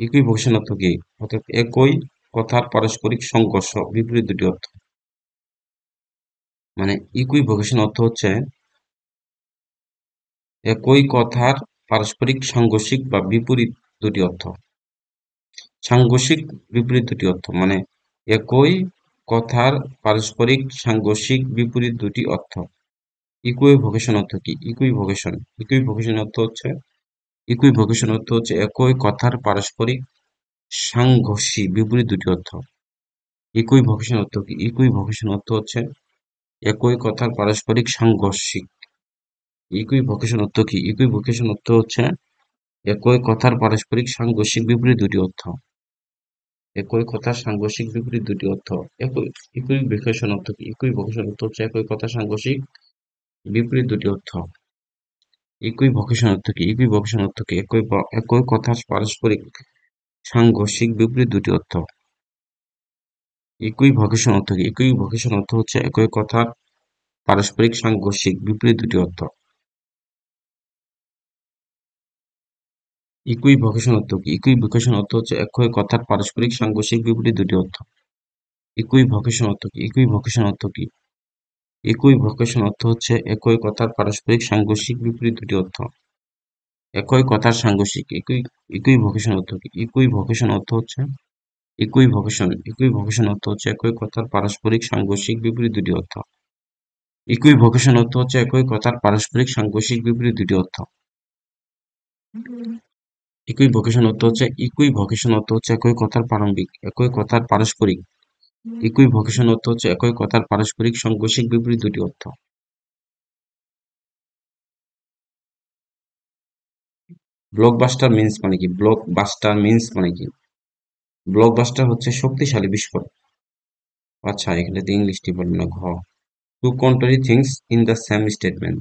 Speaker 1: ইকুইভোকেশন অর্থ কি? অর্থাৎ একই কথার পারস্পরিক সংঘর্ষ, বিপরীত দুটি অর্থ। মানে ইকুইভোকেশন অর্থ হচ্ছে একই কথার পারস্পরিক সাংঘর্ষিক বা বিপরীত দুটি অর্থ। সাংঘর্ষিক বিপরীত দুটি অর্থ মানে একই কথার পারস্পরিক সাংঘর্ষিক বিপরীত দুটি অর্থ। ইকুইভোকেশন অর্থ কি? ইকুইভোকেশন, ইকুইভোকেশন অর্থ হচ্ছে ইকুইভোকেশন অর্থ হচ্ছে একই কথার পারস্পরিক সাংঘর্ষিক বিপরীত দুটি অর্থ। ইকুইভোকেশন অর্থ কি? ইকুইভোকেশন অর্থ হচ্ছে একই কথার পারস্পরিক সাংঘর্ষিক। ইকুইভোকেশন অর্থ কি? ইকুইভোকেশন অর্থ হচ্ছে একই কথার পারস্পরিক সাংঘর্ষিক বিপরীত দুটি অর্থ। একই কথার সাংঘর্ষিক বিপরীত দুটি অর্থ। ইকুইভোকেশন অর্থ কি? ইকুইভোকেশন অর্থ হচ্ছে একই কথার সাংঘর্ষিক বিপরীত দুটি অর্থ। ইকুইভোকেশন অর্থ কি? ইকুইভোকেশন অর্থ কি? একই কথার পারস্পরিক সাংঘর্ষিক বিপরীত দুটি অর্থ। ইকুইভোকেশন অর্থ কি? ইকুইভোকেশন অর্থ হচ্ছে একই কথার পারস্পরিক সাংঘর্ষিক বিপরীত দুটি অর্থ। ইকুইভোকেশন অর্থ কি? ইকুইভোকেশন অর্থ হচ্ছে একই কথার পারস্পরিক সাংঘর্ষিক বিপরীত দুটি অর্থ। ইকুইভোকেশন অর্থ কি? ইকুইভোকেশন অর্থ কি? ইকুইভোকেশন অর্থ হচ্ছে একই কথার পারস্পরিক সাংঘর্ষিক বিপরীত দুটি অর্থ। একই কথার সাংঘর্ষিক। ইকুইভোকেশন অর্থ কি? ইকুইভোকেশন অর্থ হচ্ছে ইকুইভোকেশন অর্থ হচ্ছে একই কথার পারস্পরিক সাংঘর্ষিক বিপরীত দুটি অর্থ। ইকুইভোকেশন অর্থ হচ্ছে একই কথার পারস্পরিক সাংঘর্ষিক বিপরীত দুটি অর্থ। ইকুইভোকেশন অর্থ হচ্ছে একই কথার পারস্পরিক। ইকুইভোকেশন অর্থ হচ্ছে একই কথার পারস্পরিক সাংঘর্ষিক বিপরীত দুটি অর্থ। ব্লকবাস্টার মিন্স মানে কি? ব্লকবাস্টার মিন্স মানে কি? ব্লকবাস্টার হচ্ছে শক্তিশালী বিস্ফোরক। আচ্ছা, এখানে তো ইংলিশটি বলবো না। ঘ, to contrary things in the same statement.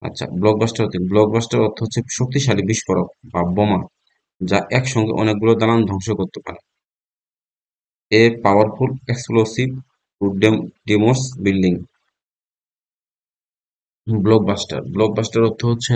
Speaker 1: আচ্ছা, ব্লকবাস্টার অর্থ হচ্ছে শক্তিশালী বিস্ফোরক বা বোমা যা একসঙ্গে অনেকগুলো দালান ধ্বংস করতে পারে। A powerful explosive to demolish building. Blockbuster অর্থ হচ্ছে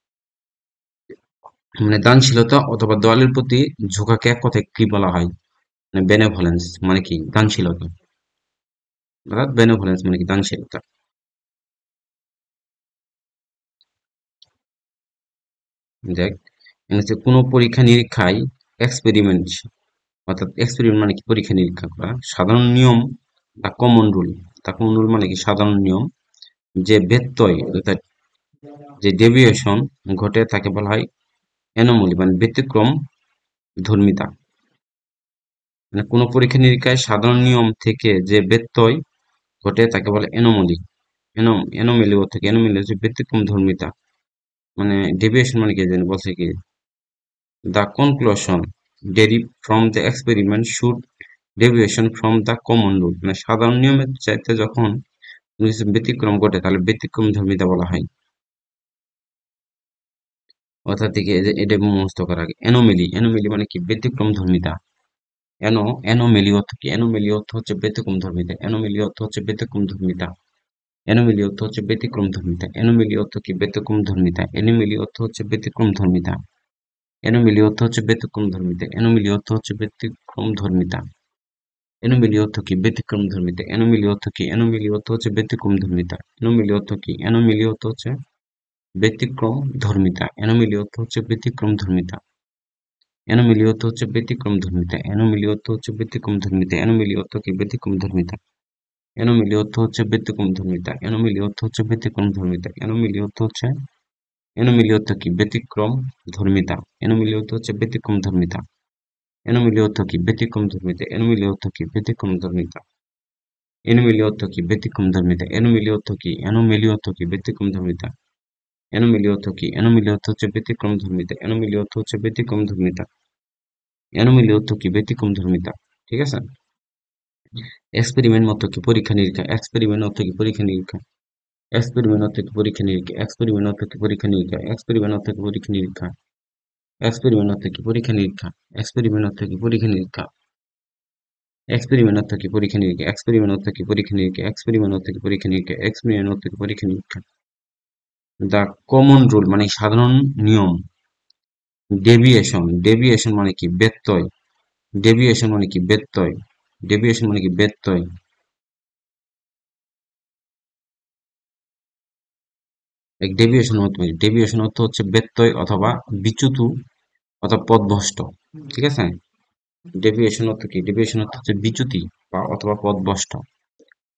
Speaker 1: মানে দানশীলতা অথবা দলের প্রতি ঝোঁকাকে এক কথায় কি বলা হয়? মানে বেনেভোলেন্স মানে কি? দানশীলতা। অর্থাৎ বেনেভোলেন্স মানে কি? দানশীলতা। দেখ, হচ্ছে কোনো পরীক্ষা নিরীক্ষায় এক্সপেরিমেন্ট, অর্থাৎ এক্সপেরিমেন্ট মানে কি? পরীক্ষা নিরীক্ষা করা। সাধারণ নিয়ম বা কমন রুল। তা কমন রুল মানে কি? সাধারণ নিয়ম। যে ব্যত্যয় অর্থাৎ যে ডেভিয়েশন ঘটে তাকে বলা হয় অ্যানোমালি মানে ব্যতিক্রম ধর্মিতা। মানে কোনো পরীক্ষা নিরীক্ষায় সাধারণ নিয়ম থেকে যে ব্যত্যয় ঘটে তাকে বলে অ্যানোমালি। অ্যানোমেলি থেকে অ্যানোমেলি হচ্ছে ব্যতিক্রম ধর্মিতা। মানে ডেভিয়েশন মানে কি জানি বলছে কি? The conclusion derived from the experiment should deviation from the common rule মানে সাধারণ নিয়মের চাইতে যখন কোনো কিছু ব্যতিক্রম ঘটে তাহলে ব্যতিক্রম ধর্মিতা বলা হয়। অর্থাৎ থেকে এটা মুখস্থ করা আগে অ্যানোমেলি অ্যানোমেলি মানে কি? ব্যতিক্রম ধর্মিতা। অ্যানোমেলি অর্থ কি? অ্যানোমেলি অর্থ হচ্ছে ব্যতিক্রম ধর্মিতা। অ্যানোমেলি অর্থ হচ্ছে ব্যতিক্রম ধর্মিতা। অ্যানোমেলি অর্থ হচ্ছে ব্যতিক্রম ধর্মিতা। অ্যানোমেলি অর্থ কি? ব্যতিক্রম ধর্মিতা। অ্যানোমেলি অর্থ হচ্ছে ব্যতিক্রম ধর্মিতা। অ্যানোমেলি অর্থ হচ্ছে ব্যতিক্রম ধর্মিতা। অ্যানোমেলি অর্থ হচ্ছে ব্যতিক্রম ধর্মিতা। অ্যানোমেলি অর্থ কি? ব্যতিক্রম ধর্মিতা। অ্যানোমেলি অর্থ কি? অ্যানোমেলি অর্থ হচ্ছে ব্যতিক্রম ধর্মিতা। অ্যানোমেলি অর্থ কি? অ্যানোমেলি অর্থ হচ্ছে ব্যতিক্রম ধর্মিতা। অ্যানোমেলি অর্থ হচ্ছে ব্যতিক্রম ধর্মিতা। অ্যানোমেলি অর্থ হচ্ছে ব্যতিক্রম ধর্মিতা। অ্যানোমেলি অর্থ হচ্ছে ব্যতিক্রম ধর্মিতা। অ্যানোমেলি অর্থ কি? ব্যতিক্রম ধর্মিতা। অ্যানোমেলি অর্থ হচ্ছে ব্যতিক্রম ধর্মিতা। অ্যানোমেলি অর্থ হচ্ছে ব্যতিক্রম ধর্মিতা। অ্যানোমেলি অর্থ হচ্ছে অ্যানোমেলি অর্থ কি? ব্যতিক্রম ধর্মিতা। অ্যানোমেলি অর্থ হচ্ছে ব্যতিক্রম ধর্মিতা। অ্যানোমেলি অর্থ কি? ব্যতিক্রম ধর্মিতা। অ্যানোমেলি অর্থ কি? ব্যতিক্রম ধর্মিতা। অ্যানোমেলি অর্থ কি? ব্যতিক্রম ধর্মিতা। অ্যানোমেলি অর্থ কি? অ্যানোমেলি অর্থ কি? ব্যতিক্রম ধর্মিতা। অ্যানোমেলি অর্থ কি? অ্যানোমেলি অর্থ হচ্ছে ব্যতিক্রম ধর্মিতা। অ্যানোমেলি অর্থ হচ্ছে ব্যতিক্রম ধর্মিতা। অ্যানোমেলি অর্থ কি? ব্যতিক্রম ধর্মিতা। ঠিক আছে? এক্সপেরিমেন্ট অর্থ কি? পরীক্ষা নিরীক্ষা। এক্সপেরিমেন্ট অর্থ কি? পরীক্ষা নিরীক্ষা। এক্সপেরিমেন্ট অর্থ কি? পরীক্ষা নিরীক্ষা। এক্সপেরিমেন্ট অর্থ কি? পরীক্ষা নিরীক্ষা। এক্সপেরিমেন্ট অর্থ কি? পরীক্ষা নিরীক্ষা। এক্সপেরিমেন্ট অর্থ কি? পরীক্ষা নিরীক্ষা। এক্সপেরিমেন্ট অর্থ কি? পরীক্ষা নিরীক্ষা। এক্সপেরিমেন্ট অর্থ কি? পরীক্ষা নিরীক্ষা। এক্সপেরিমেন্ট অর্থ কি? পরীক্ষা নিরীক্ষা। এক্সপেরিমেন্ট অর্থ কি? পরীক্ষা নিরীক্ষা। এক্সপেরিমেন্ট অর্থ কি? পরীক্ষা নিরীক্ষা। দ্য কমন রুল মানে সাধারণ নিয়ম। ডেভিয়েশন ডেভিয়েশন মানে কি? ব্যত্যয়। ডেভিয়েশন মানে কি? ব্যত্যয়। ডেভিয়েশন মানে কি? ব্যত্যয়। ডেভিয়েশন অর্থ কি? ডেভিয়েশন অর্থ হচ্ছে ব্যত্যয় অথবা বিচ্যুত অথবা পথভ্রষ্ট। ঠিক আছে? ডেভিয়েশন অর্থ কি? ডেভিয়েশন অর্থ হচ্ছে বিচ্যুতি বা অথবা পথভ্রষ্ট।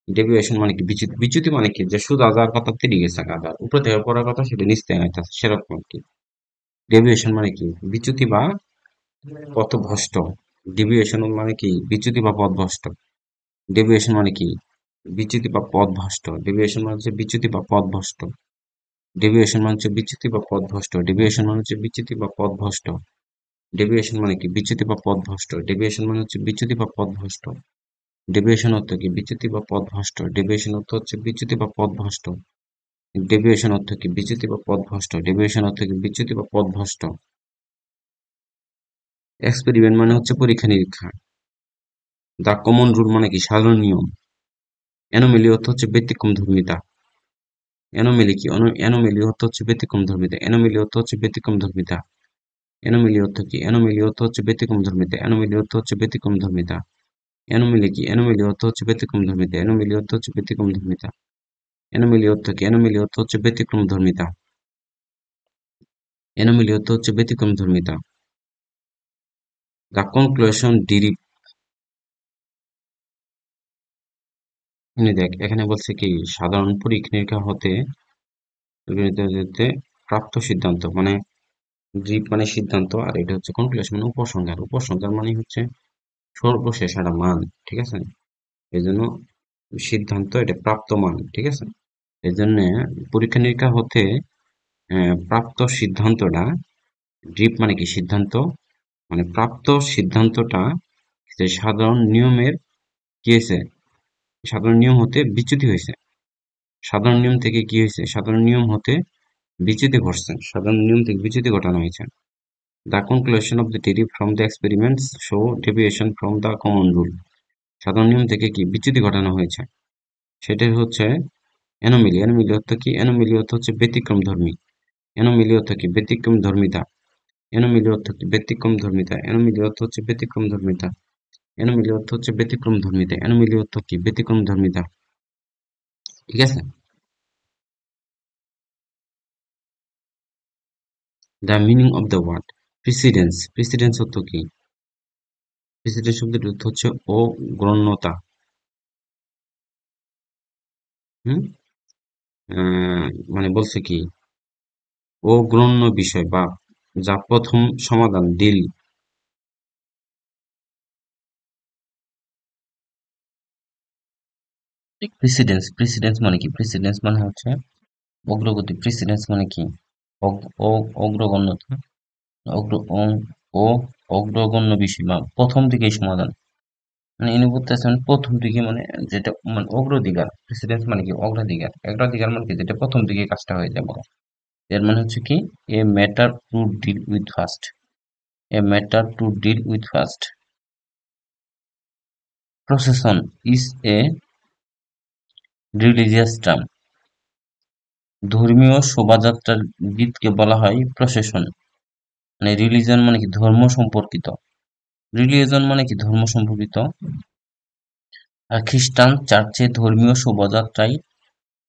Speaker 1: ডেভিয়েশন মানে কি? বিচ্যুতি। বিচ্যুতি মানে কি? যে সোজা যাওয়ার কথা তিরিশ গেছে গাদার উপরে থেকে পড়ার কথা সেটা নিচ থেকে আইতাছে সেরকম আর কি। ডেভিয়েশন মানে কি? বিচ্যুতি বা পথভ্রষ্ট। ডেভিয়েশন মানে কি? বিচ্যুতি বা পথভ্রষ্ট। ডেভিয়েশন মানে কি? বিচ্যুতি বা পথভ্রষ্ট। ডেভিয়েশন মানে হচ্ছে বিচ্যুতি বা পথভ্রষ্ট। ডেভিয়েশন মানে হচ্ছে বিচ্যুতি বা পথভ্রষ্ট। ডেভিয়েশন মানে হচ্ছে বিচ্যুতি বা পথভ্রষ্ট। ডেভিয়েশন মানে কি? বিচ্যুতি বা পথভ্রষ্ট। ডেভিয়েশন মানে হচ্ছে বিচ্যুতি বা পথভ্রষ্ট। ডেভিয়েশন অর্থ কি? বিচ্যুতি বা পথভ্রষ্ট। ডেভিয়েশন অর্থ হচ্ছে বিচ্যুতি বা পথভ্রষ্ট। ডেভিয়েশন অর্থ কি? বিচ্যুতি বা পথভ্রষ্ট। ডেভিয়েশন অর্থ কি? বিচ্যুতি বা পথভ্রষ্ট। এক্সপেরিমেন্ট মানে হচ্ছে পরীক্ষা নিরীক্ষা। দা কমন রুল মানে কি? সাধারণ নিয়ম। অ্যানোমেলি অর্থ হচ্ছে ব্যতিক্রম ধর্মিতা। অ্যানোমেলি কি? অ্যানোমেলি অর্থ হচ্ছে ব্যতিক্রম ধর্মিতা। অ্যানোমেলি অর্থ হচ্ছে ব্যতিক্রম ধর্মিতা। অ্যানোমেলি অর্থ কি? অ্যানোমেলি অর্থ হচ্ছে ব্যতিক্রম ধর্মিতা। অ্যানোমেলি অর্থ হচ্ছে ব্যতিক্রম ধর্মিতা। অ্যানোমেলি কি? অ্যানোমেলি অর্থ হচ্ছে ব্যতিক্রম ধর্মিতা। অ্যানোমেলি অর্থ হচ্ছে ব্যতিক্রম ধর্মিতা। অ্যানোমেলি অর্থ কি? অ্যানোমেলি অর্থ হচ্ছে ব্যতিক্রম ধর্মিতা। অ্যানোমেলি অর্থ হচ্ছে ব্যতিক্রম ধর্মিতা। দ্য কনক্লুশন ডিরিভ দেখ এখানে বলছে কি? সাধারণ পরীক্ষা নিরীক্ষা হতে প্রাপ্ত সিদ্ধান্ত মানে ড্রিপ মানে সিদ্ধান্ত আর এটা হচ্ছে কনক্লুশন মানে উপসংহার। উপসংহার মানে হচ্ছে সর্বশেষ একটা মান। ঠিক আছে? এই জন্য সিদ্ধান্ত এটা প্রাপ্ত মান। ঠিক আছে? এই জন্য পরীক্ষা নিরীক্ষা হতে প্রাপ্ত সিদ্ধান্তটা ড্রিপ মানে কি? সিদ্ধান্ত মানে প্রাপ্ত সিদ্ধান্তটা যে সাধারণ নিয়মের কি হয়েছে? সাধারণ নিয়ম হতে বিচ্যুতি হয়েছে। সাধারণ নিয়ম থেকে কি হয়েছে? সাধারণ নিয়ম হতে বিচ্যুতি ঘটছে। সাধারণ নিয়ম থেকে বিচ্যুতি ঘটানো হয়েছে। The conclusion of the theory from the experiments show deviation from the common rule. সাধারণ নিয়ম থেকে কি বিচ্যুতি ঘটানো হয়েছে? সেটাই হচ্ছে অ্যানোমেলি। অ্যানোমেলি অর্থ কি? অ্যানোমেলি অর্থ হচ্ছে ব্যতিক্রম ধর্মী। অ্যানোমেলি অর্থ কি? ব্যতিক্রম ধর্মিতা। এনোমিলি অর্থ কি? ব্যতিক্রম ধর্মিতা। এনোমিলি অর্থ হচ্ছে ব্যতিক্রম ধর্মিতা। এনোমিলি অর্থ হচ্ছে ব্যতিক্রম ধর্মিতা। এনোমিলি অর্থ কি? ব্যতিক্রম ধর্মিতা। ঠিক আছে? The meaning of the word precedence. Precedence অর্থ কি? প্রিসিডেন্স শব্দের অর্থ হচ্ছে অগ্রণ্যতা। হুম মানে বলছে কি অগ্রণ্য বিষয় বা যা প্রথম সমাধান ডিল। প্রিসিডেন্স প্রিসিডেন্স মানে কি? প্রিসিডেন্স মানে হচ্ছে অগ্রগতি। প্রিসিডেন্স মানে কি? অগ্রগণ্যতা। অগ্র ও অগ্রগণ্য বিষয় বা প্রথম দিকেই সমাধান। মানে ইনি বলতেছেন প্রথম দিকে মানে যেটা মানে অগ্রাধিকার। প্রেসিডেন্স মানে কি? অগ্রাধিকার। অগ্রাধিকার মানে কি? যেটা প্রথম দিকে কাজটা হয়ে যাবে। এর মানে হচ্ছে কি? A matter to deal with first. A matter to deal with first. Procession is a religious term. ধর্মীয় শোভাযাত্রার গীতকে বলা হয় প্রসেশন। মানে রিলিজন মানে কি? ধর্ম সম্পর্কিত। রিলিজন মানে কি? ধর্ম সম্পর্কিত। আর খ্রিস্টান চার্চে ধর্মীয়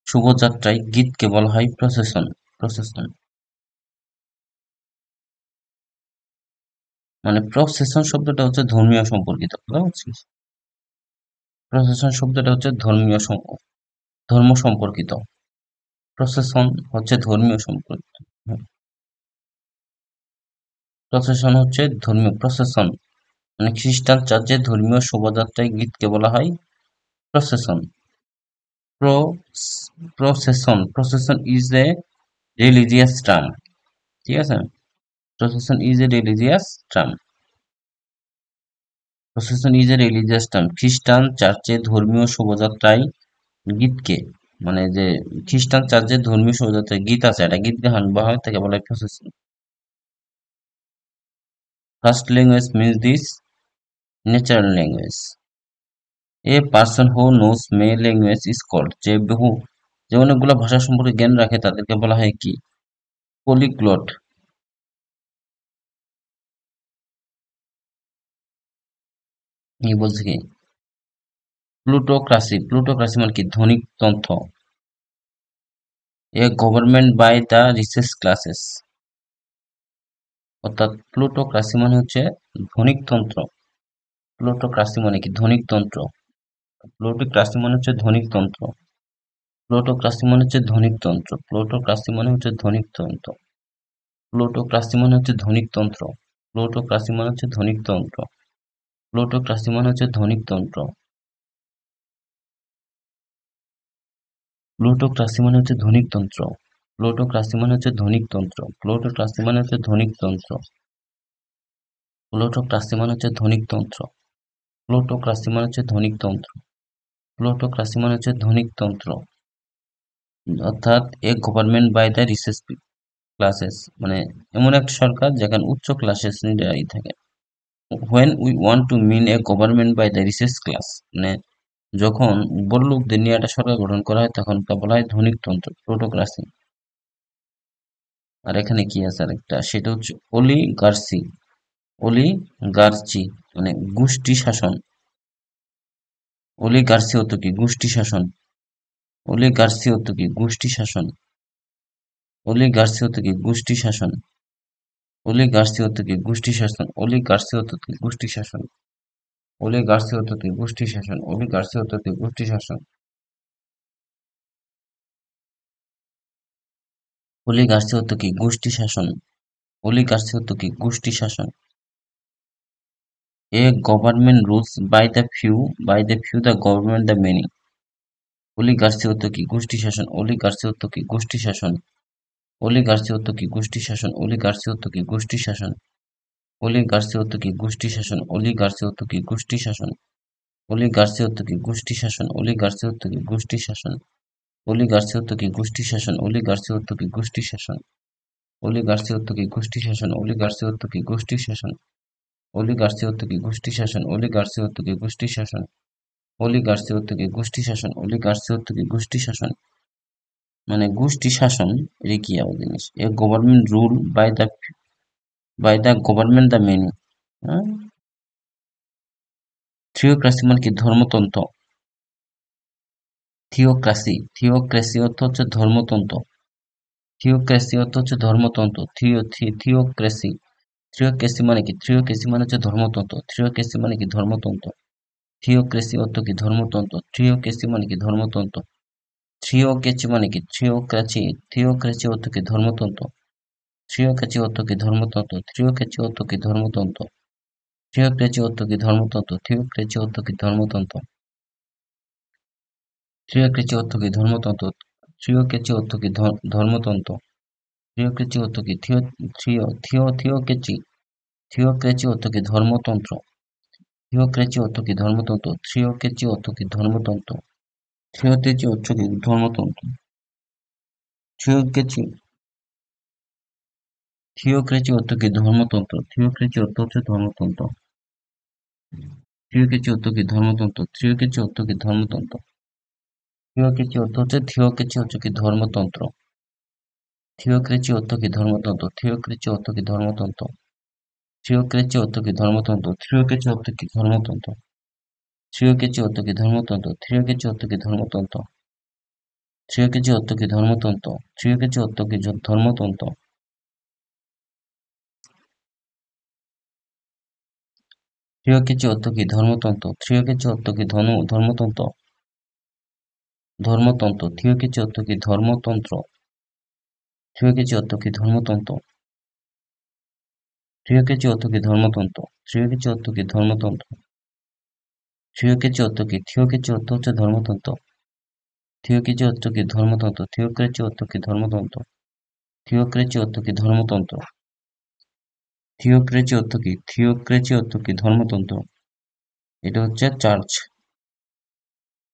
Speaker 1: শোভাযাত্রায় গীতকে বলা হয় প্রসেশন। প্রসেশন মানে প্রসেশন শব্দটা হচ্ছে ধর্মীয় সম্পর্কিত। বুঝতে পারছিস? প্রসেশন শব্দটা হচ্ছে ধর্ম সম্পর্কিত। প্রসেশন হচ্ছে ধর্মীয় সম্পর্কিত। প্রসেশন হচ্ছে ধর্মীয় প্রসেশন মানে খ্রিস্টান চার্চে ধর্মীয় শোভাযাত্রায় গীতকে বলা হয় procession. Procession is a religious term. ঠিক আছে? Procession is a religious term. Procession is a religious term. খ্রিস্টান চার্চে ধর্মীয় শোভাযাত্রায় গীতকে মানে যে খ্রিস্টান চার্চের ধর্মীয় শোভাযাত্রায় গীত আছে, একটা গীত গান বা হয় তাকে বলা হয় procession. First language means this natural language. A person who knows many language is called. যে অনেকগুলো ভাষা সম্পর্কে জ্ঞান রাখে তাদেরকে বলা হয় কি? পলিগ্লট। কি বলছে কি? প্লুটোক্রাসি। প্লুটোক্রাসি মানে কি? ধনিকতন্ত্র। A government by the riches classes. অর্থাৎ প্লুটোক্রাসি মানে হচ্ছে ধনিকতন্ত্র। প্লুটোক্রাসি মানে কি? ধনিকতন্ত্র। প্লুটোক্রাসি মানে হচ্ছে ধনিকতন্ত্র। প্লুটোক্রাসি মানে হচ্ছে ধনিকতন্ত্র। প্লুটোক্রাসি মানে হচ্ছে ধনিকতন্ত্র। প্লুটোক্রাসি মানে হচ্ছে ধনিকতন্ত্র। প্লুটোক্রাসি মানে হচ্ছে ধনিকতন্ত্র। প্লুটোক্রাসি মানে হচ্ছে ধনিকতন্ত্র। প্লুটোক্রাসি মানে হচ্ছে ধনিকতন্ত্র। প্লুটোক্রাসি মানে হচ্ছে ধনিকতন্ত্র। প্লুটোক্রাসি মানে হচ্ছে ধনিকতন্ত্র। প্লুটোক্রাসি মানে হচ্ছে ধনিকতন্ত্র। প্লুটোক্রাসি মানে হচ্ছে ধনিকতন্ত্র। প্লুটোক্রাসি মানে হচ্ছে ধনিকতন্ত্র। অর্থাৎ a government by the riches classes মানে এমন একটা সরকার যেখানে উচ্চ ক্লাসের শ্রেণীরাই থাকে। When we want to mean a government by the riches class মানে যখন বড়লোকদের নিয়ে একটা সরকার গঠন করা হয় তখন তা বলা হয় ধনিকতন্ত্র প্লুটোক্রাসি। আর এখানে কি আছে আরেকটা সেটা হচ্ছে অলিগার্সি। অলিগার্চি মানে গোষ্ঠী শাসন। অলিগার্সি অর্থ কি? গোষ্ঠী শাসন। অলিগার্সি অর্থ কি? গোষ্ঠী শাসন। অলিগার্সি অর্থ কি? গোষ্ঠী শাসন। অলিগার্সি অর্থ কি? গোষ্ঠী শাসন। অলিগার্সি অর্থ কি? গোষ্ঠী শাসন। অলিগার্সি অর্থ কি? গোষ্ঠী শাসন। অলিগার্সি অর্থ কি? গোষ্ঠী শাসন। অলিগার্সি অর্থ কি? গোষ্ঠী শাসন। অলিগার্সি অর্থ কি? গোষ্ঠী শাসন। A government rules by the few the government the many. Oligarchy অর্থ কি? গোষ্ঠী শাসন। অলিগার্সি অর্থ কি? গোষ্ঠী শাসন। অলিগার্সি অর্থ কি? গোষ্ঠী শাসন। অলিগার্সি অর্থ কি? গোষ্ঠী শাসন। অলিগার্সি অর্থ কি? গোষ্ঠী শাসন। অলিগার্সি অর্থ কি? গোষ্ঠী শাসন। অলিগার্সি অর্থ কি? গোষ্ঠী শাসন। অলিগার্সি অর্থ কি? গোষ্ঠী শাসন। অলিগার্সি অর্থ কি? গোষ্ঠী শাসন। অলিগার্সি অর্থ কি? গোষ্ঠী শাসন। অলিগার্সি অর্থ কি? গোষ্ঠী শাসন। অলিগার্সি অর্থ কি? গোষ্ঠী শাসন। অলিগার্সি অর্থ কি? গোষ্ঠী শাসন। অলিগার্সি অর্থ কি? গোষ্ঠী শাসন। অলিগার্সি অর্থ কি? গোষ্ঠী শাসন। অলিগার্সি অর্থ কি? গোষ্ঠী শাসন মানে গোষ্ঠী শাসন। এটা কি আবার জিনিস? A government rule by the by the government the many. Theocracy মানে কি ধর্মতন্ত্র। থিওক্রাসি অর্থ হচ্ছে ধর্মতন্ত্র। থিওক্রাসি অর্থ হচ্ছে ধর্মতন্ত্র। থিওক্রাসি থিওক্রেসি মানে কি? থিওক্রেসি মানে হচ্ছে ধর্মতন্ত্র। থিওক্রেসি মানে কি? ধর্মতন্ত্র। থিওক্রেসি অর্থ কি? ধর্মতন্ত্র। থিওক্রেসি মানে কি? ধর্মতন্ত্র। থিওক্রেসি মানে কি? থিওক্রেসি অর্থ কি? ধর্মতন্ত্র। থিওক্রেসি অর্থ কি? ধর্মতন্ত্র। থিওক্রেসি অর্থ কি? ধর্মতন্ত্র। থিওক্রেসি অর্থ কি? ধর্মতন্ত্র। থিওক্রেসি অর্থ কি? ধর্মতন্ত্র। থিওক্রেসি অর্থ কি? ধর্মতন্ত্র। থিওক্রেসি অর্থ কি? ধর্মতন্ত্র। থিওক্রেসি অর্থ কি? থিওক্রেসি থিওক্রেসি অর্থ কি? ধর্মতন্ত্র। থিওক্রেসি অর্থ কি? ধর্মতন্ত্র। থিওক্রেসি অর্থ কি? ধর্মতন্ত্র। থিওক্রেসি অর্থ কি? ধর্মতন্ত্র। থিওক্রেসি থিওক্রেসি অর্থ কি? ধর্মতন্ত্র। থিওক্রেসি অর্থ হচ্ছে ধর্মতন্ত্র। থিওক্রেসি অর্থ কি? ধর্মতন্ত্র। থিওক্রেসি অর্থ কি? ধর্মতন্ত্র। থিওক্রেসি অর্থ কি? ধর্মতন্ত্র। থিওক্রেসি অর্থ কি? ধর্মতন্ত্র। থিওক্রেসি অর্থ কি? ধর্মতন্ত্র। থিওক্রেসি অর্থ কি? ধর্মতন্ত্র। থিওক্রেসি অর্থ কি? ধর্মতন্ত্র। থিওক্রেসি অর্থ কি? ধর্মতন্ত্র। থিওক্রেসি অর্থ কি? ধর্মতন্ত্র। থিওক্রেসি অর্থ কি? ধর্মতন্ত্র। থিওক্রেসি অর্থ কি? ধর্মতন্ত্র। থিওক্রেসি অর্থ কি? ধর্মতন্ত্র। থিওক্রেসি অর্থ কি? ধর্মতন্ত্র। ধর্মতন্ত্র। থিওক্রেসি অর্থ কি? ধর্মতন্ত্র। থিওক্রেসি অর্থ কি? ধর্মতন্ত্র। থিওক্রেসি অর্থ কি? ধর্মতন্ত্র। থিওক্রেসি অর্থ কি? ধর্মতন্ত্র। থিওক্রেসি অর্থ কি? থিওক্রেসি অর্থ হচ্ছে ধর্মতন্ত্র। থিওক্রেসি অর্থ কি? ধর্মতন্ত্র। থিওক্রেসি অর্থ কি? ধর্মতন্ত্র। থিওক্রেসি অর্থ কি? ধর্মতন্ত্র। থিওক্রেসি অর্থ কি? থিওক্রেসি অর্থ কি? ধর্মতন্ত্র। এটা হচ্ছে church.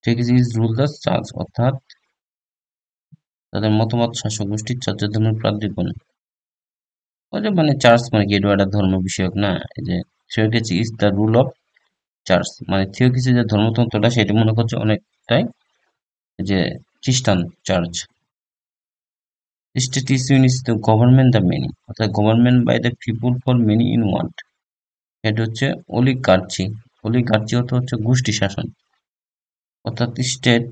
Speaker 1: Theocracy is rule the church, অর্থাৎ তাদের মতামত শাসক গোষ্ঠীর চার্চের ধর্মের প্রার্থীগণ। ওই যে মানে চার্চ মানে কি? এটা একটা ধর্ম বিষয়ক না? এই যে theocracy is the rule of church, মানে থিওক্রেসি যে ধর্মতন্ত্রটা সেটি মনে করছে অনেকটাই যে খ্রিস্টান church. State is unis the government the many, অর্থাৎ government by the people for many in one. এটা হচ্ছে অলিগার্চি। অলিগার্চি অর্থ হচ্ছে গোষ্ঠী শাসন, অর্থাৎ state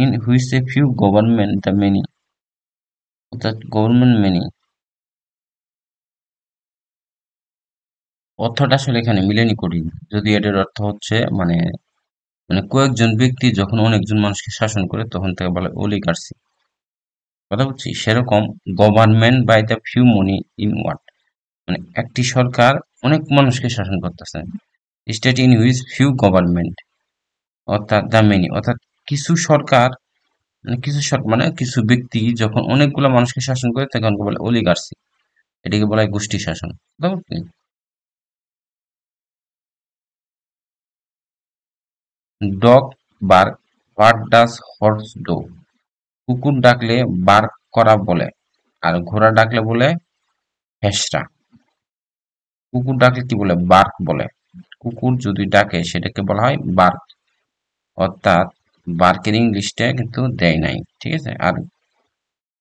Speaker 1: in which a few government the many, অর্থাৎ গভর্নমেন্ট মেনি। অর্থটা আসলে এখানে মিলেনি কঠিন, যদি এটার অর্থ হচ্ছে মানে মানে কয়েকজন ব্যক্তি যখন অনেকজন মানুষকে শাসন করে তখন তাকে বলে অলিগার্সি। কথা বলছি সেরকম government by the few money in one, মানে একটি সরকার অনেক মানুষকে শাসন করতেছে। State in which few government, অর্থাৎ দ্য মেনি, অর্থাৎ কিছু সরকার মানে কিছু ব্যক্তি যখন অনেকগুলো মানুষকে শাসন করে তখন বলে অলিগার্সি। এটাকে বলা হয় গোষ্ঠী শাসন। বুঝতে পারছি? Dog bark, what does horse do. কুকুর ডাকলে বার্ক করা বলে, আর ঘোড়া ডাকলে বলে হেসরা। কুকুর ডাকলে কি বলে? বার্ক বলে। কুকুর যদি ডাকে সেটাকে বলা হয় বার্ক, অর্থাৎ বার্কের ইংলিশটা কিন্তু দেয় নাই, ঠিক আছে। আর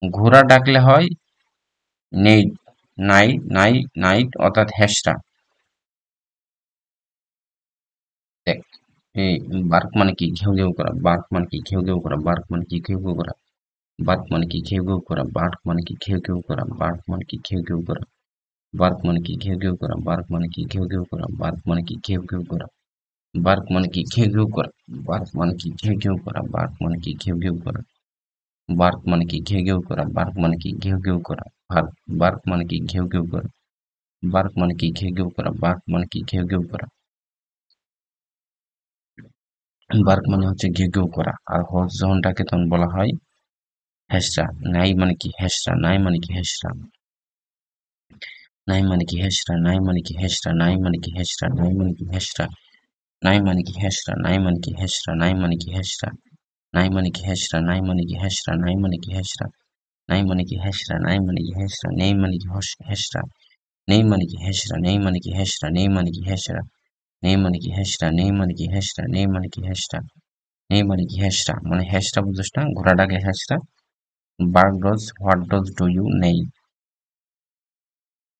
Speaker 1: ঘোড়া ডাকলে হয় নেই, নাইট অর্থাৎ হেসরা। দেখ, এই বার্ক মানে কি? ঘেউ ঘেউ করা। বার্ক মানে কি? ঘেউ ঘেউ করা। বার্ক মানে কি? ঘেউ ঘেউ করা। বার্ক মানে কি? ঘেউ ঘেউ করা। বার্ক মানে কি? ঘেউ ঘেউ করা। বার্ক মানে কি? ঘেউ ঘেউ করা। বার্ক মানে কি? ঘেউ ঘেউ করা। বার্ক মানে কি? ঘেউ ঘেউ করা। বার্ক মানে কি? ঘেউ ঘেউ করা। বার্ক মানে কি? ঘেউ ঘেউ করা। বার্ক মানে কি? ঘেউ ঘেউ করা। বার্ক মানে কি? ঘেউ ঘেউ করা। বার্ক মানে কি? ঘেউ ঘেউ করা। বার্ক মানে কি? ঘেউ ঘেউ করা। বার্ক মানে কি? ঘেউ ঘেউ করা। বার্ক মানে কি? ঘেউ ঘেউ করা। বার্ক মানে কি? ঘেউ ঘেউ করা। বার্ক মানে হচ্ছে ঘেউ ঘেউ করা। আর হর্স যখন ডাকে তখন বলা হয় হেসরা। নাই মানে কি? হেসরা। নাই মানে কি? হেসরা। নাই মানে কি? হেসরা। নাই মানে কি? হেসরা। নাই মানে কি? হেসরা। নাই মানে কি? হেসরা। নাই মানে কি? হেসরা। নাই মানে কি? হেসরা। নাই মানে কি? হেসরা। নাই মানে কি? হেসরা। নাই মানে কি? হেসরা। নাই মানে কি? হেসরা। নাই মানে কি? হেসরা। নাই মানে কি? হেসরা। নেই মানে কি? হেসরা। নেই মানে কি? হেসরা। নেই মানে কি? হেসরা। নেই মানে কি? হেসরা। নেই মানে কি? হেসরা। নেই মানে কি? হেসরা। নেই মানে কি? হেসরা। নেই মানে কি? হেসরা মানে হেসরা, বুঝছ না? ঘোড়াটাকে হেসরা। Bark dogs, what dogs do you, নেই।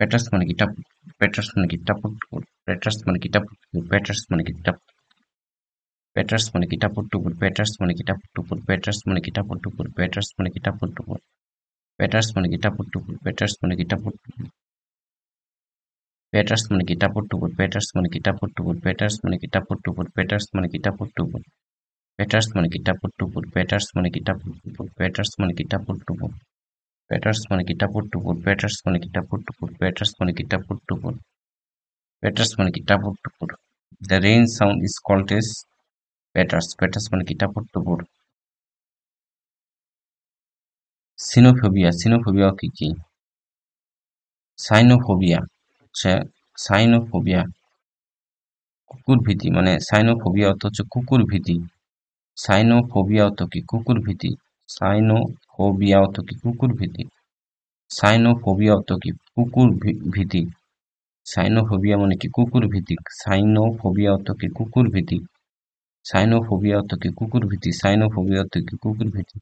Speaker 2: প্যাটার্স মানে কি টাপুর, প্যাটার্স মানে কি টাপুর টুপুর, প্যাটার্স মানে কি টাপুর টুপুর, প্যাটার্স মানে কি টাপ, প্যাটার্স মানে কি টাপুর টুপুর, প্যাটার্স মানে কি টাপুর টুপুর, প্যাটার্স মানে কি টাপুর টুপুর, প্যাটার্স মানে কি টাপুর টুপুর, প্যাটার্স মানে কি টাপুর টুপুর, প্যাটার্স মানে কি টাপুর টুপুর, প্যাটার্স মানে কি টাপুর টুপুর, প্যাটার্স মানে কি টাপুর টুপুর, প্যাটার্স মানে কি টাপুর টুপুর, প্যাটার্স মানে কি টাপুর টুপুর, প্যাটার্স মানে কি টাপুর টুপুর, প্যাটার্স মানে কি টাপুর টুপুর, প্যাটার্স মানে কি টাপুর টুপুর, প্যাটার্স মানে কি টাপুর টুপুর, প্যাটার্স মানে কি টাপুর টুপুর, প্যাটার্স মানে কি টাপুর টুপুর, প্যাটার্স মানে কি টাপুর টুপুর। The rain sound is called as প্যাটার্স, প্যাটার্স মানে কি টাপুর টুপুর। সিনোফোবিয়া, সিনোফোবিয়া কি কি? সাইনোফোবিয়া হচ্ছে, সাইনোফোবিয়া কুকুর ভীতি, মানে সাইনোফোবিয়া অর্থ হচ্ছে কুকুর ভীতি। সাইনোফোবিয়া অর্থ কি? কুকুর ভীতি। সাইনোফোবিয়া অর্থ কি? কুকুর ভীতি। সাইনোফোবিয়া অর্থ কি? কুকুর ভীতি। সাইনোফোবিয়া মানে কি? কুকুর ভীতি। সাইনোফোবিয়া অর্থ কি? কুকুর ভীতি। সাইনোফোবিয়া অর্থ কি? কুকুর ভীতি। সাইনোফোবিয়া অর্থ কি? কুকুর ভীতি।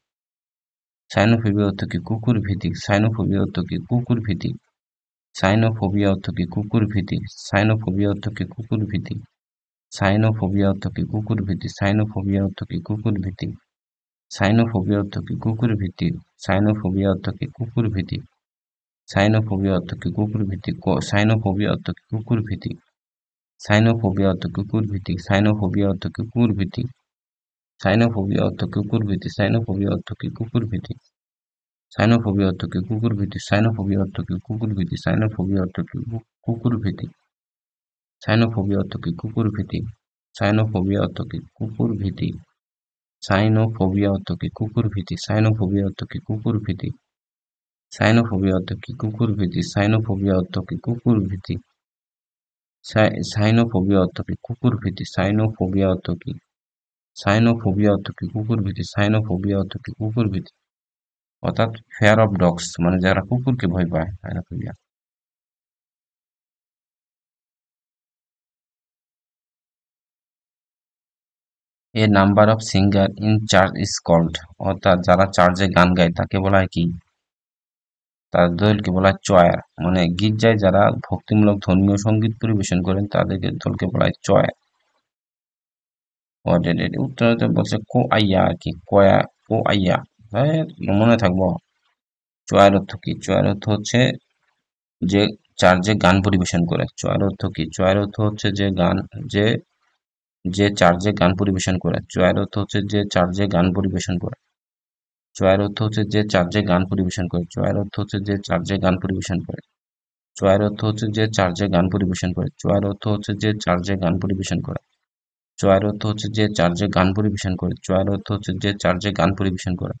Speaker 2: সাইনোফোবিয়া অর্থ কি? কুকুর ভীতি। সাইনোফোবিয়া অর্থ কি? কুকুর ভীতি। সাইনোফোবিয়া অর্থ কি? কুকুর ভীতি। সাইনোফোবিয়া অর্থ কি? কুকুর ভীতি। সাইনোফোবিয়া অর্থ কি? কুকুর ভীতি। সাইনোফোবিয়া অর্থ কি? কুকুর ভীতি। সাইনোফোবিয়া অর্থ কি? কুকুর ভীতি। সাইনোফোবিয়া অর্থ কি? কুকুর ভীতি। সাইনোফোবিয়া অর্থ কি? কুকুর ভীতি। সাইনোফোবিয়া অর্থ কি? কুকুর ভীতি। সাইনোফোবিয়া অর্থ কুকুর ভীতি। সাইনোফোবিয়া অর্থ কুকুর ভীতি। সাইনোফোবিয়া অর্থ কুকুর ভীতি। সাইনোফোবিয়া অর্থ কি? কুকুর ভীতি। সাইনোফোবিয়া অর্থ কি? কুকুর ভীতি। সাইনোফোবিয়া অর্থ কি? কুকুর ভীতি। সাইনোফোবিয়া অর্থ কি? কুকুর ভীতি। সাইনোফোবিয়া অর্থ কি? কুকুর ভীতি। সাইনোফোবিয়া অর্থ কি? কুকুর ভীতি। সাইনোফোবিয়া অর্থ কি? কুকুর ভীতি। সাইনোফোবিয়া অর্থ কি? কুকুর ভীতি। সাইনোফোবিয়া অর্থ কি? কুকুর ভীতি। সাইনোফোবিয়া অর্থ কি? কুকুর ভীতি। সাইনোফোবিয়া অর্থ কি? কুকুর ভীতি। সাইনোফোবিয়া অর্থ কি? সাইনোফোবিয়া অর্থ কি? কুকুর ভীতি। সাইনোফোবিয়া অর্থ কি? কুকুর ভীতি। অর্থাৎ ফেয়ার অফ ডগস, মানে যারা কুকুরকে ভয় পায়, cynophobia. A number of singer in church is called, অর্থাৎ যারা চার্চে গান গায় তাকে বলা হয় কি? তাদের দলকে বলা হয় চয়ার, মানে গির্জায় যারা ভক্তিমূলক ধর্মীয় সঙ্গীত পরিবেশন করেন তাদেরকে দলকে বলা হয় চয়ার। উত্তর বলছে কো আইয়া আর কি, কয়া, কো আইয়া। মনে থাকবো। চয়ার অর্থ কি? চয়ার অর্থ হচ্ছে যে চার্চে গান পরিবেশন করে। চয়ার অর্থ কি? চয়ার অর্থ হচ্ছে যে গান, যে যে চার্চে গান পরিবেশন করে। চয়ার অর্থ হচ্ছে যে চার্চে গান পরিবেশন করে। চয়ের অর্থ হচ্ছে যে চার্চে গান পরিবেশন করে। চয়ের অর্থ হচ্ছে যে চার্চে গান পরিবেশন করে। চয়ের অর্থ হচ্ছে যে চার্চে গান পরিবেশন করে। চয়ের অর্থ হচ্ছে যে চার্চে গান পরিবেশন করে। চয়ের অর্থ হচ্ছে যে চার্চে গান পরিবেশন করে।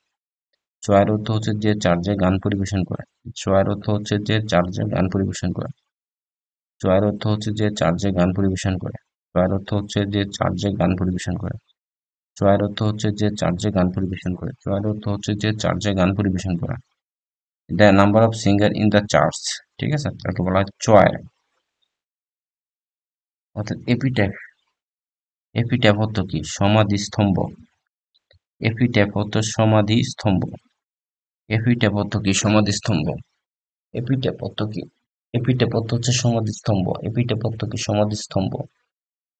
Speaker 2: চয়ের অর্থ হচ্ছে যে চার্চে গান পরিবেশন করে। চয়ের অর্থ হচ্ছে যে চার্চে গান পরিবেশন করে। চয়ের অর্থ হচ্ছে যে চার্চে গান পরিবেশন করে। চয়ের অর্থ হচ্ছে যে চার্চে গান পরিবেশন করে। চয়ের অর্থ হচ্ছে যে চার্চে গান পরিবেশন করে। চয়ের অর্থ হচ্ছে যে চার্চে গান পরিবেশন করে। চয়ের অর্থ হচ্ছে যে চার্চে গান পরিবেশন করা। The number of singer in the church, ঠিক আছে, তাকে বলা হয় চয়ার। অর্থাৎ এপিট্যাফ, এপিট্যাফ অর্থ কি? সমাধি স্তম্ভ। এপিট্যাফ অর্থ সমাধি স্তম্ভ। এপিট্যাফ অর্থ কি? সমাধি স্তম্ভ। এপিট্যাফ অর্থ কি? এপিট্যাফ অর্থ হচ্ছে সমাধি স্তম্ভ। এপিট্যাফ অর্থ কি? সমাধি স্তম্ভ।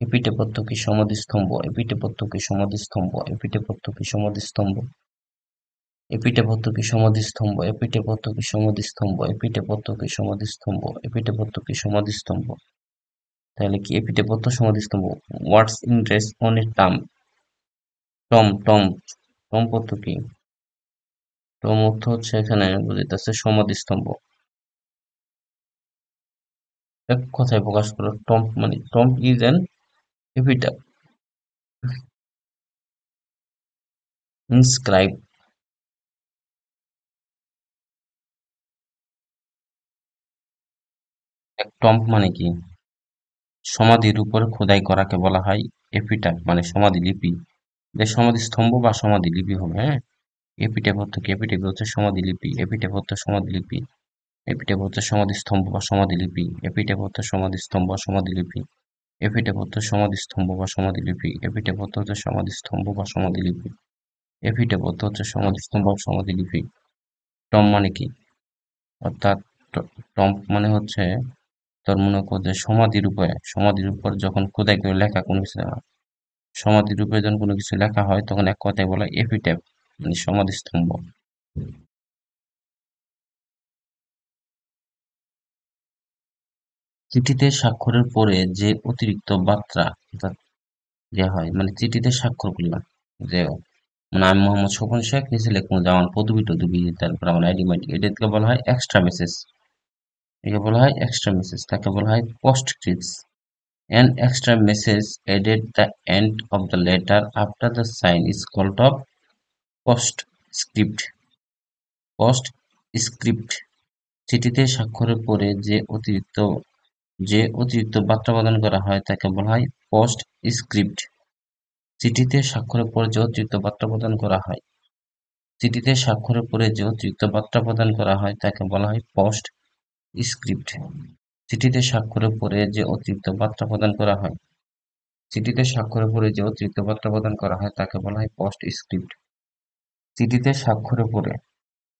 Speaker 2: এপিট্যাফ অর্থ কি? সমাধি স্তম্ভ। এপিট্যাফ অর্থ কি? সমাধি স্তম্ভ। এপিট্যাফ অর্থ কি? সমাধি স্তম্ভ। এপিট্যাফ অর্থ কি? সমাধি স্তম্ভ। এপিট্যাফ অর্থ কি? সমাধি স্তম্ভ। এপিট্যাফ অর্থ কি? সমাধি স্তম্ভ। এপিট্যাফ অর্থ কি? সমাধি স্তম্ভ। তাহলে কি এপিট্যাফ অর্থ সমাধি স্তম্ভ। What's interest on a term, tomb, tomb, tomb অর্থ কি? টম অর্থ হচ্ছে এখানে বুঝাইতেছে সমাধিস্তম্ভ। এক কথায় প্রকাশ করো, টম মানে Tom is an epitaph inscribe. এক টম্ব মানে কি? সমাধির উপরে খোদাই করাকে বলা হয় এপিটাফ, মানে সমাধি লিপি। যে সমাধি স্তম্ভ বা সমাধি লিপি হবে, হ্যাঁ। এপিটাফ অর্থ কি? এপিটাফ হচ্ছে সমাধি লিপি। এপিটাফ হচ্ছে সমাধি লিপি। এপিটাফ হচ্ছে সমাধি স্তম্ভ বা সমাধি লিপি। এপিটাফ হচ্ছে সমাধি স্তম্ভ বা সমাধি লিপি। এপিটাফ হচ্ছে সমাধি স্তম্ভ বা সমাধি লিপি। এপিটাফ হচ্ছে সমাধি স্তম্ভ বা সমাধি লিপি। এপিটাফ হচ্ছে সমাধি স্তম্ভ বা সমাধি লিপি। টম মানে কি? অর্থাৎ টম্ব মানে হচ্ছে তোর মনে কর যে সমাধির উপর যখন খোদাই করে লেখা কোনো কিছু, সমাধির উপরে যখন কোনো কিছু লেখা হয় তখন এক কথায় বলা হয় এপিট্যাফ, মানে সমাধিস্তম্ভ। চিঠিতে স্বাক্ষরের পরে যে অতিরিক্ত বার্তা অর্থাৎ দেওয়া হয়, মানে চিঠিতে স্বাক্ষর করলাম যে মানে আমি মোহাম্মদ স্বপন শেখ নিচে লিখবো যে আমার পদবি টদবি, তারপর আমার আইডি মাইডি, এটাকে বলা হয় এক্সট্রা মেসেজ। একে বলা হয় এক্সট্রা মেসেজ, তাকে বলা হয় পোস্টস্ক্রিপ্টস। An extra message added the end of the letter after the sign is called a postscript. পোস্টস্ক্রিপ্ট চিঠিতে স্বাক্ষরের পরে যে অতিরিক্ত বার্তা প্রদান করা হয় তাকে বলা হয় পোস্টস্ক্রিপ্ট। চিঠিতে স্বাক্ষরের পরে যে অতিরিক্ত বার্তা প্রদান করা হয় চিঠিতে স্বাক্ষরের পরে যে অতিরিক্ত বার্তা প্রদান করা হয় তাকে বলা হয় পোস্টস্ক্রিপ্ট। চিঠিতে স্বাক্ষরের পরে যে অতিরিক্ত বার্তা প্রদান করা হয় চিঠিতে স্বাক্ষরের পরে যে অতিরিক্ত বার্তা প্রদান করা হয় তাকে বলা হয় পোস্টস্ক্রিপ্ট। চিঠিতে স্বাক্ষরের পরে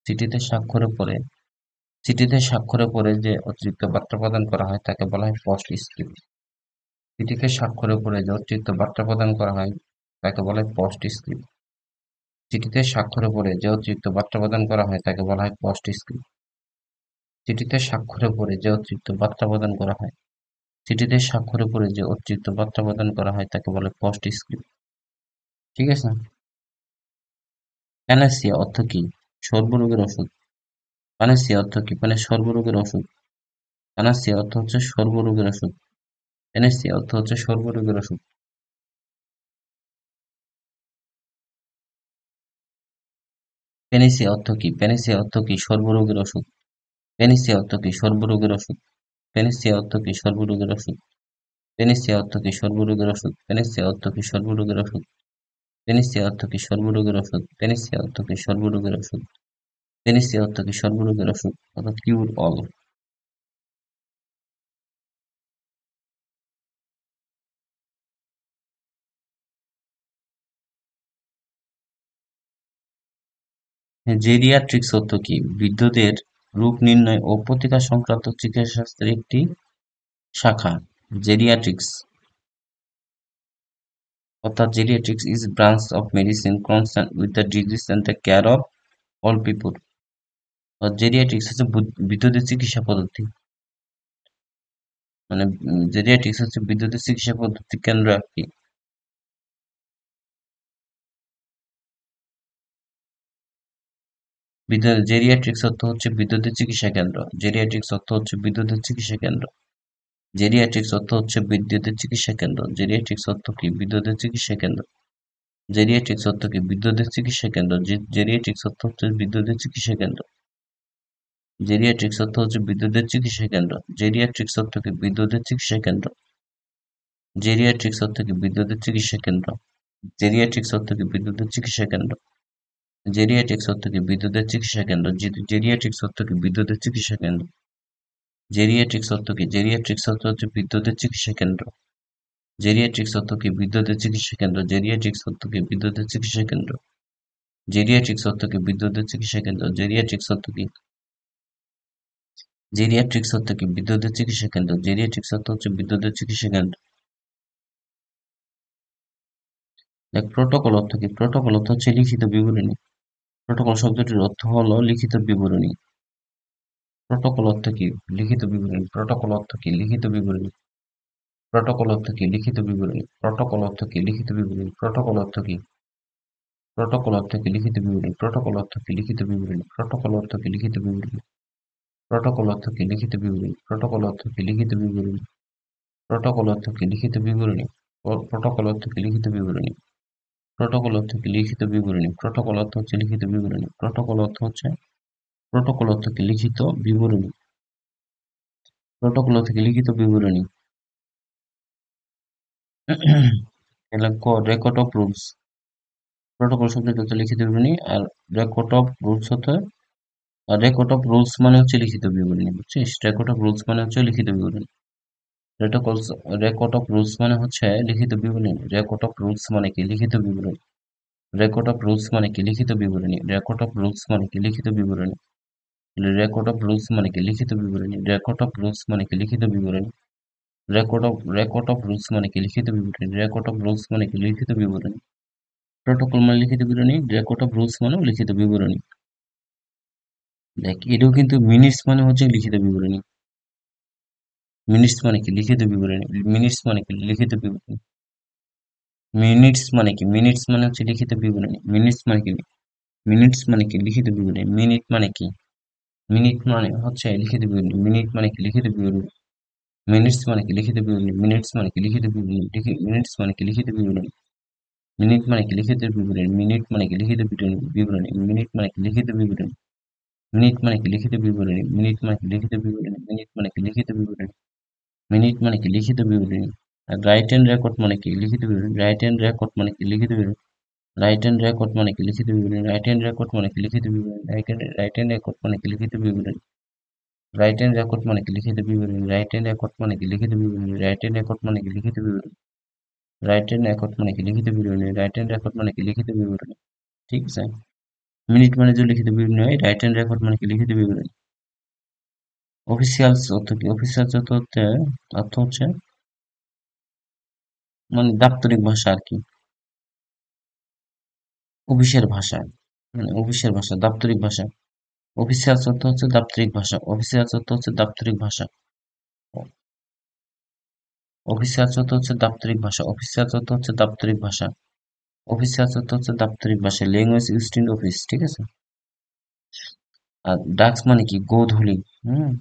Speaker 2: চিঠিতে স্বাক্ষরের পরে চিঠিতে স্বাক্ষরের পরে যে অতিরিক্ত বার্তা প্রদান করা হয় তাকে বলা হয় পোস্টস্ক্রিপ্ট। চিঠিতে স্বাক্ষরের পরে যে অতিরিক্ত বার্তা প্রদান করা হয় তাকে বলা হয় পোস্টস্ক্রিপ্ট। চিঠিতে স্বাক্ষরের পরে যে অতিরিক্ত বার্তা প্রদান করা হয় তাকে বলা হয় পোস্টস্ক্রিপ্ট। চিঠিতে স্বাক্ষরের পরে যে অতিরিক্ত বার্তা প্রদান করা হয় চিঠিতে স্বাক্ষরের পরে যে অতিরিক্ত বার্তা প্রদান করা হয় তাকে বলে পোস্টস্ক্রিপ্ট। ঠিক আছে? প্যানাসিয়া অর্থ কি? সর্বরোগের ওষুধ। প্যানাসিয়া অর্থ কি? মানে সর্বরোগের ওষুধ। প্যানাসিয়া অর্থ হচ্ছে সর্বরোগের ওষুধ। প্যানাসিয়া অর্থ হচ্ছে সর্বরোগের ওষুধ। প্যানেসিয়া অর্থ কি? প্যানেসিয়া অর্থ কি? সর্বরোগের ওষুধ। প্যানেসিয়া অর্থ কি? সর্বরোগের ওষুধ। প্যানেসিয়া অর্থ কি? সর্বরোগের ওষুধ। প্যানেসিয়া অর্থ কি? সর্বরোগের ওষুধ। প্যানেসিয়া অর্থ কি? সর্বরোগের ওষুধ। প্যানেসিয়া অর্থ কি? সর্বরোগের ওষুধ। প্যানেসিয়া অর্থ কি? সর্বরোগের ওষুধ। প্যানেসিয়া অর্থ কি? সর্বরোগের ওষুধ, অর্থাৎ কিউর অল। জেরিয়াট্রিক্স অর্থ কি? বৃদ্ধদের রোগ নির্ণয় ও প্রতিকার সংক্রান্ত চিকিৎসা শাস্ত্রের একটি শাখা। জেরিয়াট্রিক্স অর্থাৎ geriatrics is branch of medicine concern with the disease and the care of all people. Geriatrics হচ্ছে বৃদ্ধদের চিকিৎসা পদ্ধতি, মানে জেরিয়াট্রিক্স হচ্ছে বৃদ্ধদের চিকিৎসা পদ্ধতি কেন্দ্র একটি। জেরিয়াট্রিক্স অর্থ হচ্ছে বৃদ্ধদের চিকিৎসা কেন্দ্র। জেরিয়াট্রিক্স অর্থ হচ্ছে বৃদ্ধদের চিকিৎসা কেন্দ্র। জেরিয়াট্রিক্স অর্থ হচ্ছে বৃদ্ধদের চিকিৎসা কেন্দ্র। জেরিয়াট্রিক্স অর্থ কি? বৃদ্ধদের চিকিৎসা কেন্দ্র। জেরিয়াট্রিক্স অর্থ কি? বৃদ্ধদের চিকিৎসা কেন্দ্র। জেরিয়াট্রিক্স অর্থ হচ্ছে বৃদ্ধদের চিকিৎসা কেন্দ্র। জেরিয়াট্রিক্স অর্থ হচ্ছে বৃদ্ধদের চিকিৎসা কেন্দ্র। জেরিয়াট্রিক্স অর্থ কি? বৃদ্ধদের চিকিৎসা কেন্দ্র। জেরিয়াট্রিক্স অর্থ কি? বৃদ্ধদের চিকিৎসা কেন্দ্র। জেরিয়াট্রিক্স অর্থ কি? বৃদ্ধদের চিকিৎসা কেন্দ্র। জেরিয়াট্রিক্স অর্থ কি? বৃদ্ধদের চিকিৎসা কেন্দ্র। জেরিয়াট্রিক্স অর্থ কি? বৃদ্ধদের চিকিৎসা কেন্দ্র। জেরিয়াট্রিক্স অর্থ কি? জেরিয়াট্রিক্স অর্থ হচ্ছে বৃদ্ধদের চিকিৎসা কেন্দ্র। জেরিয়াট্রিক্স অর্থ কি? বৃদ্ধদের চিকিৎসা কেন্দ্র। জেরিয়াট্রিক্স অর্থ কি? বৃদ্ধদের চিকিৎসা কেন্দ্র। জেরিয়াট্রিক্স অর্থ কি? বৃদ্ধদের চিকিৎসা কেন্দ্র। জেরিয়াট্রিক্স অর্থ কি? জেরিয়াট্রিক্স অর্থ কি? বৃদ্ধদের চিকিৎসা কেন্দ্র। জেরিয়াট্রিক্স অর্থ হচ্ছে বৃদ্ধদের চিকিৎসা কেন্দ্র। দেখ, প্রোটোকল অর্থ কি? প্রোটোকল অর্থ হচ্ছে লিখিত বিবরণী। প্রোটোকল শব্দটির অর্থ হলো লিখিত বিবরণী। প্রোটোকল অর্থ কি? লিখিত বিবরণী। প্রোটোকল অর্থ কি? লিখিত বিবরণী। প্রোটোকল অর্থ কি? লিখিত বিবরণী। প্রোটোকল অর্থ কি? লিখিত বিবরণী। প্রোটোকল অর্থ কি? প্রোটোকল অর্থ কি? লিখিত বিবরণী। প্রোটোকল অর্থ কি? লিখিত বিবরণী। প্রোটোকল অর্থ কি? লিখিত বিবরণী। প্রোটোকল অর্থ কি? লিখিত বিবরণী। প্রোটোকল অর্থ কি? লিখিত বিবরণী। প্রোটোকল অর্থ কি? লিখিত বিবরণী। প্রোটোকল অর্থ কি? লিখিত বিবরণী। প্রোটোকল অর্থ কি? লিখিত বিবরণী। প্রোটোকল অর্থ হচ্ছে লিখিত বিবরণী। প্রোটোকল অর্থ হচ্ছে প্রোটোকল অর্থ কি? লিখিত বিবরণী। প্রোটোকল অর্থ কি? লিখিত বিবরণী। এগুলা রেকর্ড অফ রুলস। প্রোটোকল শব্দটি হচ্ছে লিখিত বিবরণী, আর রেকর্ড অফ রুলস হতে রেকর্ড অফ রুলস মানে হচ্ছে লিখিত বিবরণী, বুঝছিস? রেকর্ড অফ রুলস মানে হচ্ছে লিখিত বিবরণী। রেকর্ড অফ রুলস মানে হচ্ছে লিখিত বিবরণী। রেকর্ড অফ রুলস মানে কি? লিখিত বিবরণী। রেকর্ড অফ রুলস মানে কি? লিখিত বিবরণী। রেকর্ড অফ রুলস মানে কি? লিখিত বিবরণী। রেকর্ড অফ রুলস মানে কি লিখিত বিবরণী, রেকর্ড অফ রুলস মানে কি লিখিত বিবরণী, রেকর্ড অফ রুলস মানে কি লিখিত বিবরণী, রেকর্ড অফ রুলস মানে কি লিখিত বিবরণী, প্রোটোকল মানে লিখিত বিবরণী, রেকর্ড অফ রুলস মানে লিখিত বিবরণী। দেখ এটাও কিন্তু মিনিটস মানে হচ্ছে লিখিত বিবরণী, মিনিটস মানে কি লিখিত বিবরণী, মিনিটস মানে কি লিখিত বিবরণী, মিনিটস মানে কি, মিনিটস মানে হচ্ছে লিখিত বিবরণী, মিনিটস মানে কি, মিনিটস মানে কি লিখিত বিবরণী, মিনিট মানে কি, মিনিট মানে হচ্ছে লিখিত বিবরণী, মিনিট মানে কি লিখিত বিবরণী, মিনিটস মানে কি লিখিত বিবরণী, মিনিটস মানে কি লিখিত বিবরণী, মিনিটস মানে কি লিখিত বিবরণী, মিনিট মানে কি লিখিত বিবরণী, মিনিট মানে কি লিখিত বিবরণী, মিনিট মানে কি লিখিত বিবরণী, মিনিট মানে কি লিখিত বিবরণী, মিনিট মানে কি লিখিত বিবরণী, মিনিট মানে কি লিখিত বিবরণী, মিনিট মানে কি লিখিত বিবরণী। আর রাইট এন্ড রেকর্ড মানে কি লিখিত বিবরণী, রাইট এন্ড রেকর্ড মানে কি লিখিত বিবরণী, রাইট এন্ড রেকর্ড মানে কি লিখিত বিবরণী, রাইট এন্ড রেকর্ড মানে কি লিখিত বিবরণী, রাইট এন্ড রেকর্ড মানে কি লিখিত বিবরণী, রাইট এন্ড রেকর্ড মানে কি লিখিত বিবরণী, রাইট এন্ড রেকর্ড মানে কি লিখিত বিবরণী, রাইট এন্ড রেকর্ড মানে কি লিখিত বিবরণী, রাইট এন্ড রেকর্ড মানে কি লিখিত বিবরণী, রাইট এন্ড রেকর্ড মানে কি লিখিত বিবরণী। ঠিক আছে, মিনিট মানে যে লিখিত বিবরণী হয়, রাইট এন্ড রেকর্ড মানে কি লিখিত বিবরণী। অফিসিয়ালস অর্থ কি, অফিসিয়ালস অর্থ হচ্ছে মানে দাপ্তরিক ভাষা আর কি, অফিসের ভাষা, মানে অফিসের ভাষা, দাপ্তরিক ভাষা। অফিসিয়ালস অর্থ হচ্ছে দাপ্তরিক ভাষা, অফিসিয়ালস অর্থ হচ্ছে দাপ্তরিক ভাষা, অফিসিয়ালস অর্থ হচ্ছে দাপ্তরিক ভাষা, অফিসিয়ালস অর্থ হচ্ছে দাপ্তরিক ভাষা, অফিসিয়ালস অর্থ হচ্ছে দাপ্তরিক ভাষা, ল্যাঙ্গুয়েজ ইউজড ইন অফিস। ঠিক আছে, আর ডাস্ক মানে কি গোধূলি, হুম,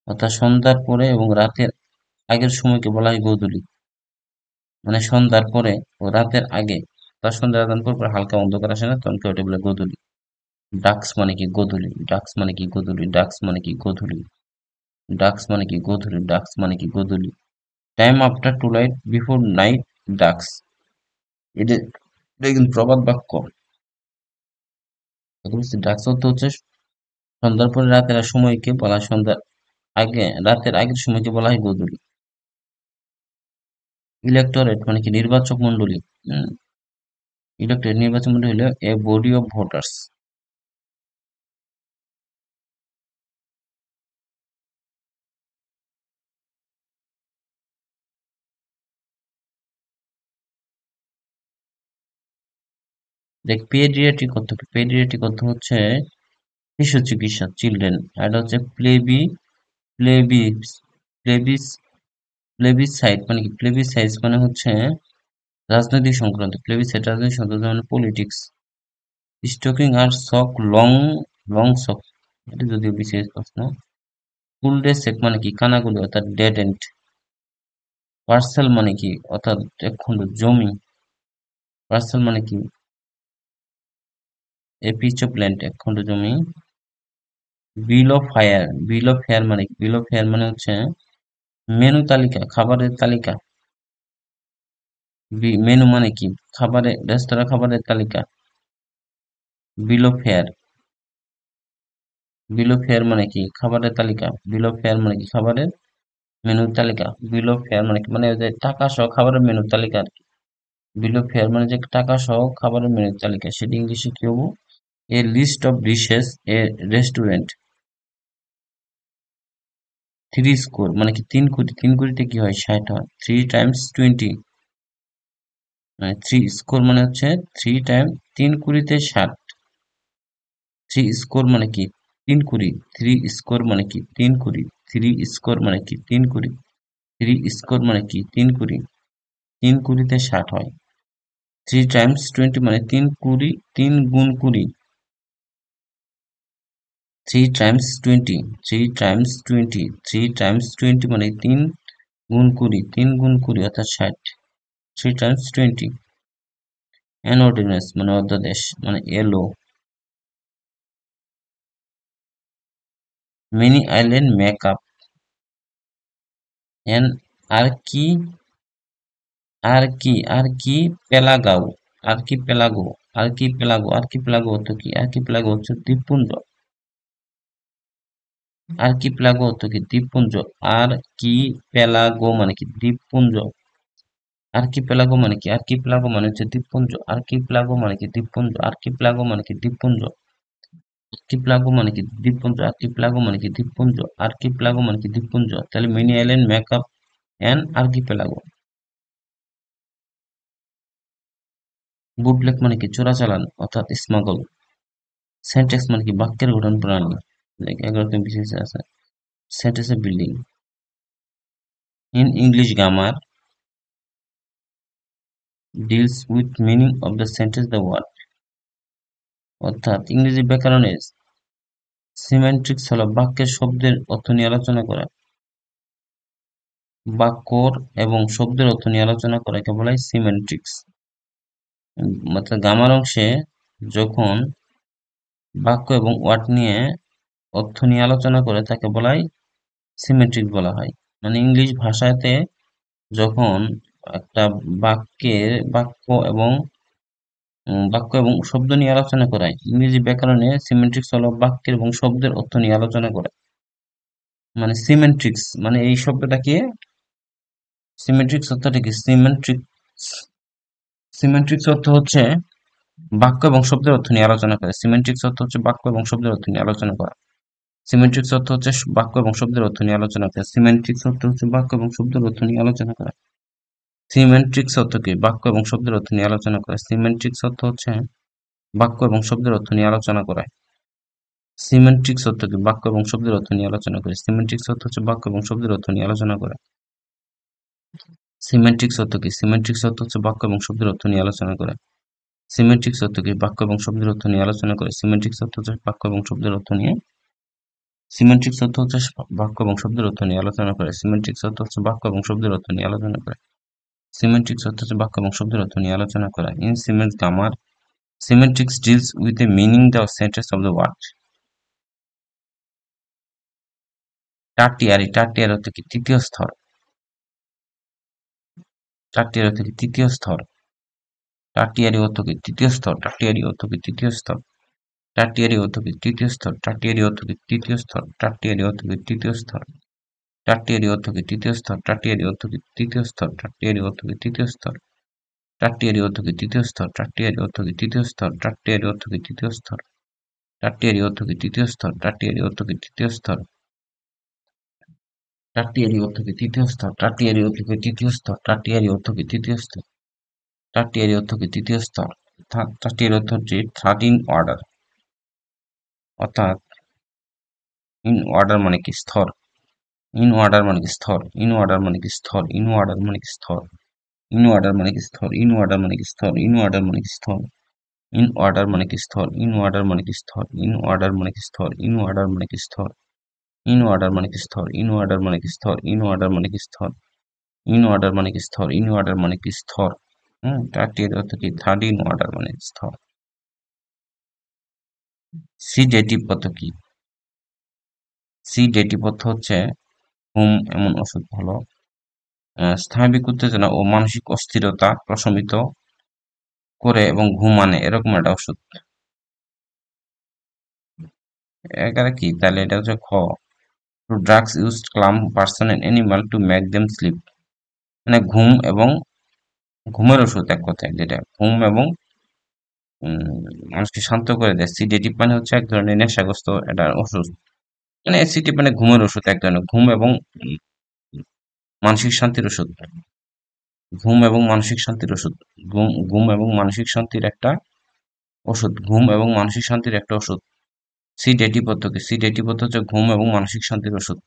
Speaker 2: অর্থাৎ সন্ধ্যার পরে এবং রাতের আগের সময়কে বলা হয় গোধূলি, মানে সন্ধ্যার পরে ও রাতের আগে, তার সন্ধ্যা আদান পর হালকা অন্ধকার আসে না, তখন ওটা বলে গোধূলি। ডাস্ক মানে কি গোধূলি, ডাস্ক মানে কি গোধূলি, ডাস্ক মানে কি গোধূলি, ডাস্ক মানে কি গোধূলি, ডাস্ক মানে কি গোধূলি। Time after twilight before night dusk, এটা এটা কিন্তু প্রবাদ বাক্য। ডাস্ক অর্থ হচ্ছে সন্ধ্যার পরে রাতের সময়কে বলা হয় সন্ধ্যার আগে, রাতের আগের সময়কে বলা হয় গোধূলি। ইলেকটোরেট মানে কি নির্বাচক মণ্ডলী, ইলেকটোরেট নির্বাচক মণ্ডলী হলো এ বডি অফ ভোটার্স। দেখ পেডিয়াট্রিক অর্থ কি, পেডিয়াট্রিক অর্থ হচ্ছে শিশু চিকিৎসা, চিলড্রেন। আর এটা হচ্ছে প্লেবিস প্লেবিস প্লেবিসাইড মানে কি, প্লেবিসাইড মানে হচ্ছে রাজনৈতিক সংক্রান্ত, প্লেবিসাইড রাজনৈতিক সংক্রান্ত মানে পলিটিক্স। স্টকিং আর সক লং, লং সক, এটা যদিও বিশেষ প্রশ্ন। ফুল ডে সেক মানে কি কানাগুলি অর্থাৎ ডেড এন্ড। পার্সেল মানে কি অর্থাৎ এক খণ্ড জমি, পার্সেল মানে কি এ পিচ অফ ল্যান্ড, এক খণ্ড জমি। বিল of fire, bill of fair মানে কি, বিল অফ ফেয়ার মানে হচ্ছে মেনু তালিকা, খাবারের তালিকা। মেনু মানে কি খাবারের, রেস্তোরাঁ খাবারের তালিকা। বিল of fair, bill of fair মানে কি খাবারের তালিকা, বিল অফ ফেয়ার মানে কি খাবারের মেনুর তালিকা, বিল অফ ফেয়ার মানে কি মানে ওই যে টাকা সহ খাবারের মেনুর তালিকা আর কি। বিল অফ ফেয়ার মানে যে টাকা সহ খাবারের মেনুর তালিকা, সেটি ইংলিশে কি হবো, a list of dishes a restaurant. Three score মানে কি 3 কোটি, 3 কোটিতে কি হয় 60 হয়, 3 × 20, মানে থ্রি স্কোর মানে হচ্ছে 3 টাইম 3 কোটিতে 60। থ্রি স্কোর মানে কি 3 কোটি, থ্রি স্কোর মানে কি 3 কোটি, থ্রি স্কোর মানে কি 3 কোটি, থ্রি স্কোর মানে কি 3 কোটি, 3 কোটিতে 60 হয়। 3 × 20 মানে 3 কোটি, 3 গুণ 20, 3 × 20, 3 × 20, 3 × 20 মানে 3 গুণ 20, 3 গুণ 20 অর্থাৎ 60। 3 × 20। অ্যান অর্ডিন্যান্স মানে অধ্যাদেশ, মানে এলো। Many island make up an archi, আর কি পেলাগাও, আর্কিপেলাগো, আর্কিপেলাগো অর্থ কি, আর্কিপেলাগো হচ্ছে দ্বীপপুঞ্জ, আর্কিপেলাগো অর্থ কি দ্বীপপুঞ্জ, আর কি পেলাগো মানে কি দ্বীপপুঞ্জ, আর্কিপেলাগো মানে কি, আর্কিপেলাগো মানে হচ্ছে দ্বীপপুঞ্জ, আর্কিপেলাগো মানে কি দ্বীপপুঞ্জ, আর্কিপেলাগো মানে কি দ্বীপপুঞ্জ। আর্কিপ্লাগো মানে কি দ্বীপপুঞ্জ, আর্কিপ্লাগো মানে কি দ্বীপপুঞ্জ, আর্কিপ্লাগো মানে কি দ্বীপপুঞ্জ, তাহলে many island make up an archipelago. বুটলেগ মানে কি চোরাচালান অর্থাৎ স্মাগল। সেন্টেক্স মানে কি বাক্যের গঠন প্রণালী, লাইক এগারোতম বিশেষে আছে সেন্টেন্সের building. In English grammar deals with meaning of the sentence the word, অর্থাৎ ইংরেজি ব্যাকরণের সিমেন্ট্রিক্স হলো বাক্যের শব্দের অর্থ নিয়ে আলোচনা করা। বাক্যর এবং শব্দের অর্থ নিয়ে আলোচনা করাকে বলা হয় সিমেন্ট্রিক্স। অর্থাৎ গ্রামার অংশে যখন বাক্য এবং ওয়ার্ড নিয়ে অর্থ নিয়ে আলোচনা করে তাকে বলা হয় সিমেট্রিক বলা হয়। মানে ইংলিশ ভাষাতে যখন একটা বাক্য এবং শব্দ নিয়ে আলোচনা করায়, ইংরেজি ব্যাকরণে সিমেট্রিক্স হলো বাক্যের এবং শব্দের অর্থ নিয়ে আলোচনা করা। মানে সিমেট্রিক্স মানে এই শব্দটাকে সিমেট্রিক্স অর্থটা কি সিমেট্রিক্স অর্থ হচ্ছে বাক্য এবং শব্দের অর্থ নিয়ে আলোচনা করে। সিমেট্রিক্স অর্থ হচ্ছে বাক্য এবং শব্দের অর্থ নিয়ে আলোচনা করা। সিমেট্রিক্স অর্থ হচ্ছে বাক্য এবং শব্দের অর্থ নিয়ে আলোচনা করা। সিমেট্রিক্স অর্থ হচ্ছে বাক্য এবং শব্দের অর্থ নিয়ে আলোচনা করা। সিমেট্রিক্স অর্থ কি বাক্য এবং শব্দের অর্থ নিয়ে আলোচনা করা। সিমেট্রিক্স অর্থ হচ্ছে বাক্য এবং শব্দের অর্থ নিয়ে আলোচনা করা। সিমেট্রিক্স অর্থ কি বাক্য এবং শব্দের অর্থ নিয়ে আলোচনা করে। সিমেট্রিক্স অর্থ হচ্ছে বাক্য এবং শব্দের অর্থ নিয়ে আলোচনা করা। সিমেট্রিক্স অর্থ কি সিমেট্রিক্স অর্থ হচ্ছে বাক্য এবং শব্দের অর্থ নিয়ে আলোচনা করা। সিমেট্রিক্স অর্থ কি বাক্য এবং শব্দের অর্থ নিয়ে আলোচনা করে। সিমেট্রিক্স অর্থ হচ্ছে বাক্য এবং শব্দের অর্থ নিয়ে সিমেট্রিক্স অর্থ হচ্ছে বাক্য এবং শব্দের অর্থ নিয়ে আলোচনা করে। সিমেট্রিক্স অর্থ হচ্ছে বাক্য এবং শব্দের অর্থ নিয়ে আলোচনা করে। সিমেট্রিক্স অর্থ হচ্ছে বাক্য এবং শব্দের অর্থ নিয়ে আলোচনা করা। In semantics grammar semantics deals with a meaning the sentence of the word. Tertiary অর্থ কি তৃতীয় স্তর। টারটিয়ারি অর্থ কি তৃতীয় স্তর। টারটিয়ারি অর্থ কি তৃতীয় স্তর। টারটিয়ারি অর্থ কি তৃতীয় স্তর। টারটিয়ারি অর্থ কি তৃতীয় স্তর। টারটিয়ারি অর্থ কি তৃতীয় স্তর। টারটিয়ারি অর্থ কি তৃতীয় স্তর। টারটিয়ারি অর্থ কি তৃতীয় স্তর। টারটিয়ারি অর্থ কি তৃতীয় স্তর। টারটিয়ারি অর্থ কি তৃতীয় স্তর। টারটিয়ারি অর্থ কি তৃতীয় স্তর। টারটিয়ারি অর্থ কি তৃতীয় স্তর। টারটিয়ারি অর্থ কি তৃতীয় স্তর। টারটিয়ারি অর্থ কি তৃতীয় স্তর। টারটিয়ারি অর্থ কি তৃতীয় স্তর। টারটিয়ারি অর্থ কি তৃতীয় স্তর। টারটিয়ারি অর্থ কি তৃতীয় স্তর। টারটিয়ারি অর্থ কি তৃতীয় স্তর। টারটিয়ারি অর্থ কি তৃতীয় স্তর। টারটিয়ারি অর্থ হচ্ছে থার্ড ইন অর্ডার, অর্থাৎ ইন অর্ডার মানে কি স্তর। ইন অর্ডার মানে কি স্তর। ইন অর্ডার মানে কি স্তর। ইন অর্ডার মানে কি স্তর। ইন অর্ডার মানে কি স্তর। ইন অর্ডার মানে কি স্তর। ইন অর্ডার মানে কি স্তর। ইন অর্ডার মানে কি স্তর। ইন অর্ডার মানে কি স্তর। ইন অর্ডার মানে কি স্তর। ইন অর্ডার মানে কি স্তর। ইন অর্ডার মানে কি স্তর। ইন অর্ডার মানে কি স্তর। ইন অর্ডার মানে কি স্তর। ইন অর্ডার মানে কি স্তর। ইন অর্ডার মানে কি স্তর। চারটি অর্থ কি থার্ড ইন অর্ডার মানে স্তর। সি ডেটিভ অর্থ কি। সি ডেটিভ অর্থ হচ্ছে ঘুম এমন ওষুধ হলো স্নায়বিক উত্তেজনা ও মানসিক অস্থিরতা প্রশমিত করে এবং ঘুম আনে এরকম একটা ওষুধ। এখানে কি তাহলে এটা হচ্ছে খ to drugs use calm person and animal to make them sleep, মানে ঘুম এবং ঘুমের ওষুধ এক কথায়, যেটা ঘুম এবং মানুষকে শান্ত করে দেয়। সিডেটিভ মানে হচ্ছে এক ধরনের নেশাগ্রস্ত একটা ওষুধ, মানে সিডেটিভ মানে ঘুমের ওষুধ, এক ধরনের ঘুম এবং মানসিক শান্তির ওষুধ। ঘুম এবং মানসিক শান্তির ওষুধ। ঘুম এবং মানসিক শান্তির একটা ওষুধ। ঘুম এবং মানসিক শান্তির একটা ওষুধ। সিডেটিভ অর্থ কি সিডেটিভ অর্থ হচ্ছে ঘুম এবং মানসিক শান্তির ওষুধ।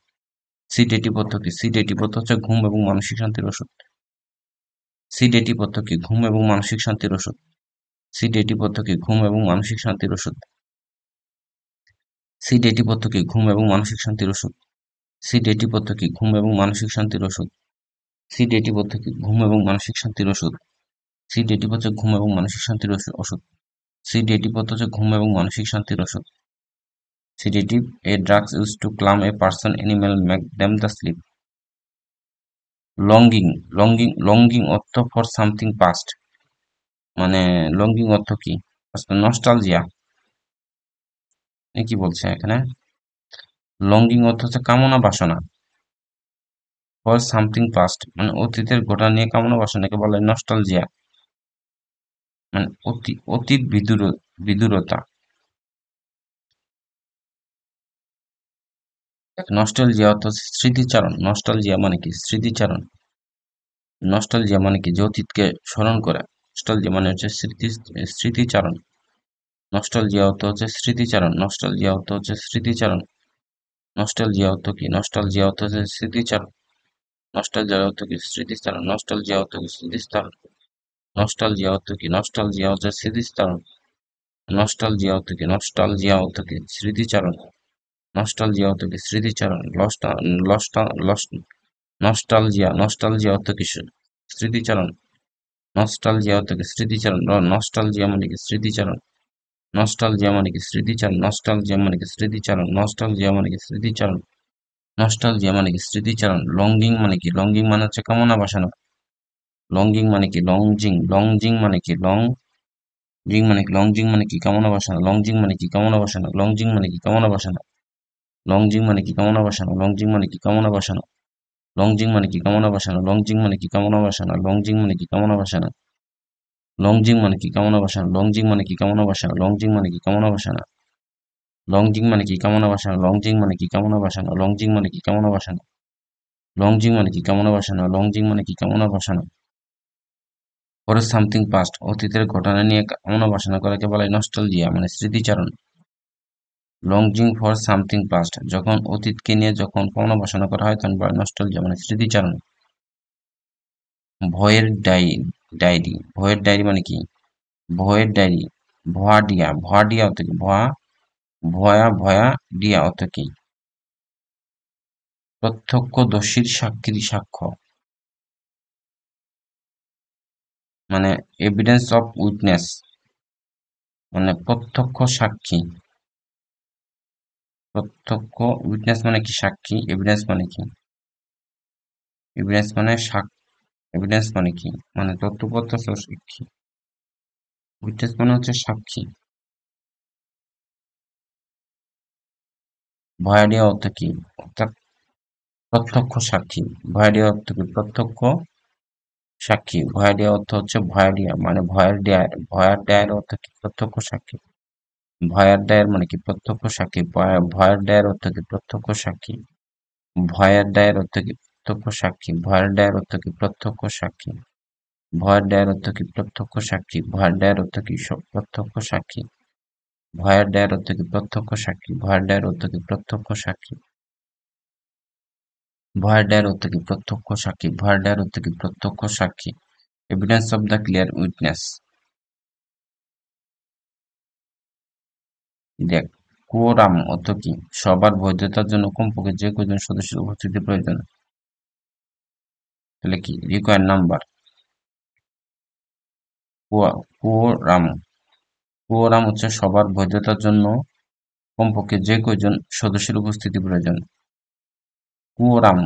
Speaker 2: সিডেটিভ অর্থ কি সিডেটিভ অর্থ হচ্ছে ঘুম এবং মানসিক শান্তির ওষুধ। সিডেটিভ অর্থ কি ঘুম এবং মানসিক শান্তির ওষুধ। সিডেটিভ অর্থ কি ঘুম এবং মানসিক শান্তির ওষুধ। সিডেটিভ অর্থ কি ঘুম এবং মানসিক শান্তির ওষুধ। সিডেটিভ অর্থ কি ঘুম এবং মানসিক শান্তির ওষুধ। সিডেটিভ অর্থ কি ঘুম এবং মানসিক শান্তির ওষুধ। সিডেটিভ হচ্ছে ঘুম এবং মানসিক শান্তির ওষুধ। সিডেটিভ অর্থ হচ্ছে ঘুম এবং মানসিক শান্তির ওষুধ। Sedative a drugs use to calm a person animal make them the sleep. Longing longing অর্থ ফর সামথিং পাস্ট, মানে লঙ্গিং অর্থ কি নস্টালজিয়া। কি বলছে এখানে, লঙ্গিং অর্থ হচ্ছে কামনা বাসনা। ফর সামথিং পাস্ট মানে অতীতের ঘটনা নিয়ে কামনা বাসনাকে বলা হয় নস্টালজিয়া, মানে অতীত বিদুরতা। নস্টালজিয়া অর্থ হচ্ছে স্মৃতিচারণ। নস্টালজিয়া মানে কি? স্মৃতিচারণ। নস্টালজিয়া মানে কি? যে অতীতকে স্মরণ করা। নস্টালজিয়া মানে হচ্ছে স্মৃতিচারণ। নস্টালজিয়া অর্থ হচ্ছে স্মৃতিচারণ। নস্টালজিয়া অর্থ হচ্ছে স্মৃতিচারণ। নস্টালজিয়া অর্থ কি? নস্টালজিয়া অর্থ হচ্ছে স্মৃতিচারণ। নস্টালজিয়া অর্থ কি? স্মৃতিচারণ। নস্টালজিয়া অর্থ কি? স্মৃতিচারণ। নস্টালজিয়া অর্থ কি? নস্টালজিয়া হচ্ছে স্মৃতিচারণ। নস্টালজিয়া অর্থ কি? নস্টালজিয়া অর্থ কি? স্মৃতিচারণ। নস্টালজিয়া অর্থ কি? স্মৃতিচারণ। লস্টা লস্টা লস নস্টালজিয়া নস্টালজিয়া অর্থ কি? স্মৃতিচারণ। নস্টালজিয়া অর্থ কি? স্মৃতিচারণ। নস্টালজিয়া মানে কি? স্মৃতিচারণ। নস্টালজিয়া মানে কি? স্মৃতিচারণ। নস্টালজিয়া মানে কি? স্মৃতিচারণ। নস্টালজিয়া মানে কি? স্মৃতিচারণ। নস্টালজিয়া মানে কি? স্মৃতিচারণ। লঙ্গিং মানে কি? লঙ্গিং মানে হচ্ছে কামনা বাসনা। লঙ্গিং মানে কি? লংজিং লংজিং মানে কি? লংজিং মানে কি? লংজিং মানে কি? কামনা বাসনা। লংজিং মানে কি? কামনা বাসনা। লংজিং মানে কি? কামনা বাসনা। লংজিং মানে কি? কামনা বাসনা। লংজিং মানে কি? কামনা বাসনা। লংজিং মানে কি? কামনা বাসনা। লংজিং মানে কি? কামনা বাসনা। লংজিং মানে কি? কামনা বাসনা। লংজিং মানে কি? কামনা বাসনা। লংজিং মানে কি? কামনা বাসনা। লংজিং মানে কি? কামনা বাসনা। লংজিং মানে কি? কামনা বাসনা। লংজিং মানে কি? কামনা বাসনা। লংজিং মানে কি? কামনা বাসনা। লংজিং মানে কি? কামনা বাসনা। লংজিং মানে কি? কামনা বাসনা। পরে সামথিং পাস্ট অতীতের ঘটনা নিয়ে কামনা বাসনা করাকে বলা হয় নস্টালজিয়া মানে স্মৃতিচারণ। লংজিং ফর সামথিং পাস্ট যখন অতীতকে নিয়ে যখন কামনা বাসনা করা হয় তখন বলা হয় নস্টালজিয়া মানে স্মৃতিচারণ। ভয়ের ডায়েরি ভয়ের ডায়েরি মানে কি? ভয়ের ডায়েরি ভয়াডিয়া ভয়াডিয়া অর্থ কি? ভয়া ডিয়া অর্থ কি? প্রত্যক্ষদর্শীর সাক্ষীর সাক্ষ্য মানে এভিডেন্স অফ উইটনেস মানে প্রত্যক্ষ সাক্ষী। প্রত্যক্ষ উইটনেস মানে কি? সাক্ষী। এভিডেন্স মানে কি? এভিডেন্স মানে এভিডেন্স মানে কি? মানে তথ্যপত্র সাক্ষী। উইটনেস মানে হচ্ছে সাক্ষী। ভয়াডিয়া অর্থ কি? অর্থাৎ প্রত্যক্ষ সাক্ষী। ভয়াডিয়া অর্থ কি? প্রত্যক্ষ সাক্ষী। ভয়াডিয়া অর্থ হচ্ছে ভয়াডিয়া মানে ভয়ের ডায়ের। ভয়ার ডায়ের অর্থ কি? প্রত্যক্ষ সাক্ষী। ভয়ার ডায়ের মানে কি? প্রত্যক্ষ সাক্ষী। ভয়ের ডায়ের অর্থ কি? প্রত্যক্ষ সাক্ষী। ভয়ের ডায়ের অর্থ কি? প্রত্যক্ষ সাক্ষী। ভয়ের ডায়ের অর্থ কি? প্রত্যক্ষ সাক্ষী। ভয়ের ডায়ের অর্থ কি? প্রত্যক্ষ সাক্ষী। ভয়ের ডায়ের অর্থ কি? প্রত্যক্ষ সাক্ষী। ভয়ের ডায়ের অর্থ কি? প্রত্যক্ষ সাক্ষী। ভয়ের ডায়ের অর্থ কি? প্রত্যক্ষ সাক্ষী। ভয়ের ডায়ের অর্থ কি? প্রত্যক্ষ সাক্ষী। ভয়ের ডায়ের অর্থ কি? প্রত্যক্ষ সাক্ষী। Evidence of the clear witness. দেখ কোরাম অর্থ কি? সবার বৈধতার জন্য কমপক্ষে যে কয়জন সদস্যের উপস্থিতি প্রয়োজন। তাহলে কি? Required number. কোরাম কোরাম হচ্ছে সবার বৈধতার জন্য কমপক্ষে যে কয়জন সদস্যের উপস্থিতি প্রয়োজন। কোরাম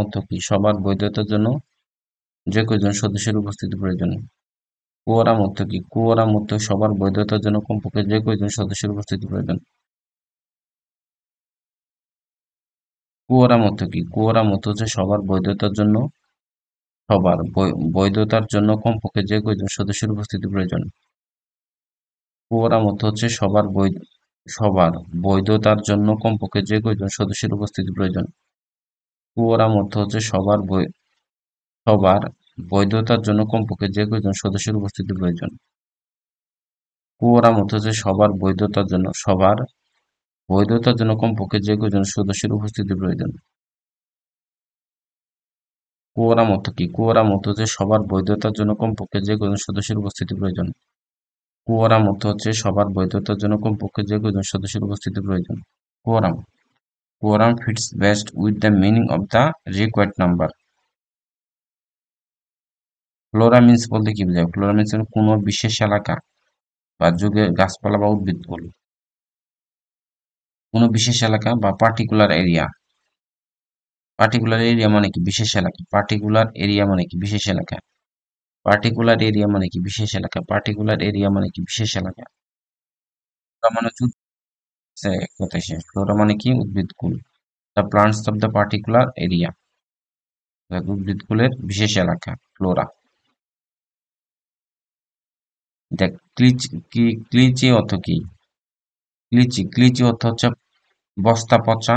Speaker 2: অর্থ কি? সবার বৈধতার জন্য যে কয়জন সদস্যের উপস্থিতি প্রয়োজন। কোরাম অর্থ কি? কোরাম অর্থ সবার বৈধতার জন্য কমপক্ষে যে কয়জন সদস্যের উপস্থিতি প্রয়োজন। কোরাম অর্থ কি? কোরাম অর্থ হচ্ছে সবার বৈধতার জন্য বৈধতার জন্য কমপক্ষে যে কয়জন সদস্যের উপস্থিতি প্রয়োজন। কোরাম অর্থ হচ্ছে সবার বৈধতার জন্য কমপক্ষে যে কয়জন সদস্যের উপস্থিতি প্রয়োজন। কোরাম অর্থ হচ্ছে সবার বৈধতার জন্য কমপক্ষে যে কয়জন সদস্যের উপস্থিতি প্রয়োজন। কোরাম অর্থ হচ্ছে সবার বৈধতার জন্য কমপক্ষে যে কয়জন সদস্যের উপস্থিতি প্রয়োজন। কোরাম অর্থ কি? কোরাম অর্থ হচ্ছে সবার বৈধতার জন্য কমপক্ষে যে কয়জন সদস্যের উপস্থিতি প্রয়োজন। কোরাম অর্থ হচ্ছে সবার বৈধতার জন্য কমপক্ষে যে কয়জন সদস্যের উপস্থিতি প্রয়োজন। Quorum quorum fits best with the meaning of the required number. Flora means বলতে কি বোঝায়? ফ্লোরা মিন্স কোনো বিশেষ এলাকা বা যুগের গাছপালা বা উদ্ভিদকুল। কোনো বিশেষ এলাকা বা পার্টিকুলার এরিয়া। পার্টিকুলার এরিয়া মানে কি? বিশেষ এলাকা। পার্টিকুলার এরিয়া মানে কি? বিশেষ এলাকা। পার্টিকুলার এরিয়া মানে কি? বিশেষ এলাকা। পার্টিকুলার এরিয়া মানে কি? বিশেষ এলাকা। ফ্লোরা মানে হচ্ছে এক কথায় শেষ। ফ্লোরা মানে কি? উদ্ভিদকুল। The plants of the particular area উদ্ভিদকুলের বিশেষ এলাকা ফ্লোরা। দেখ ক্লিচি অর্থ কি? ক্লিচি অর্থ হচ্ছে বস্তা পচা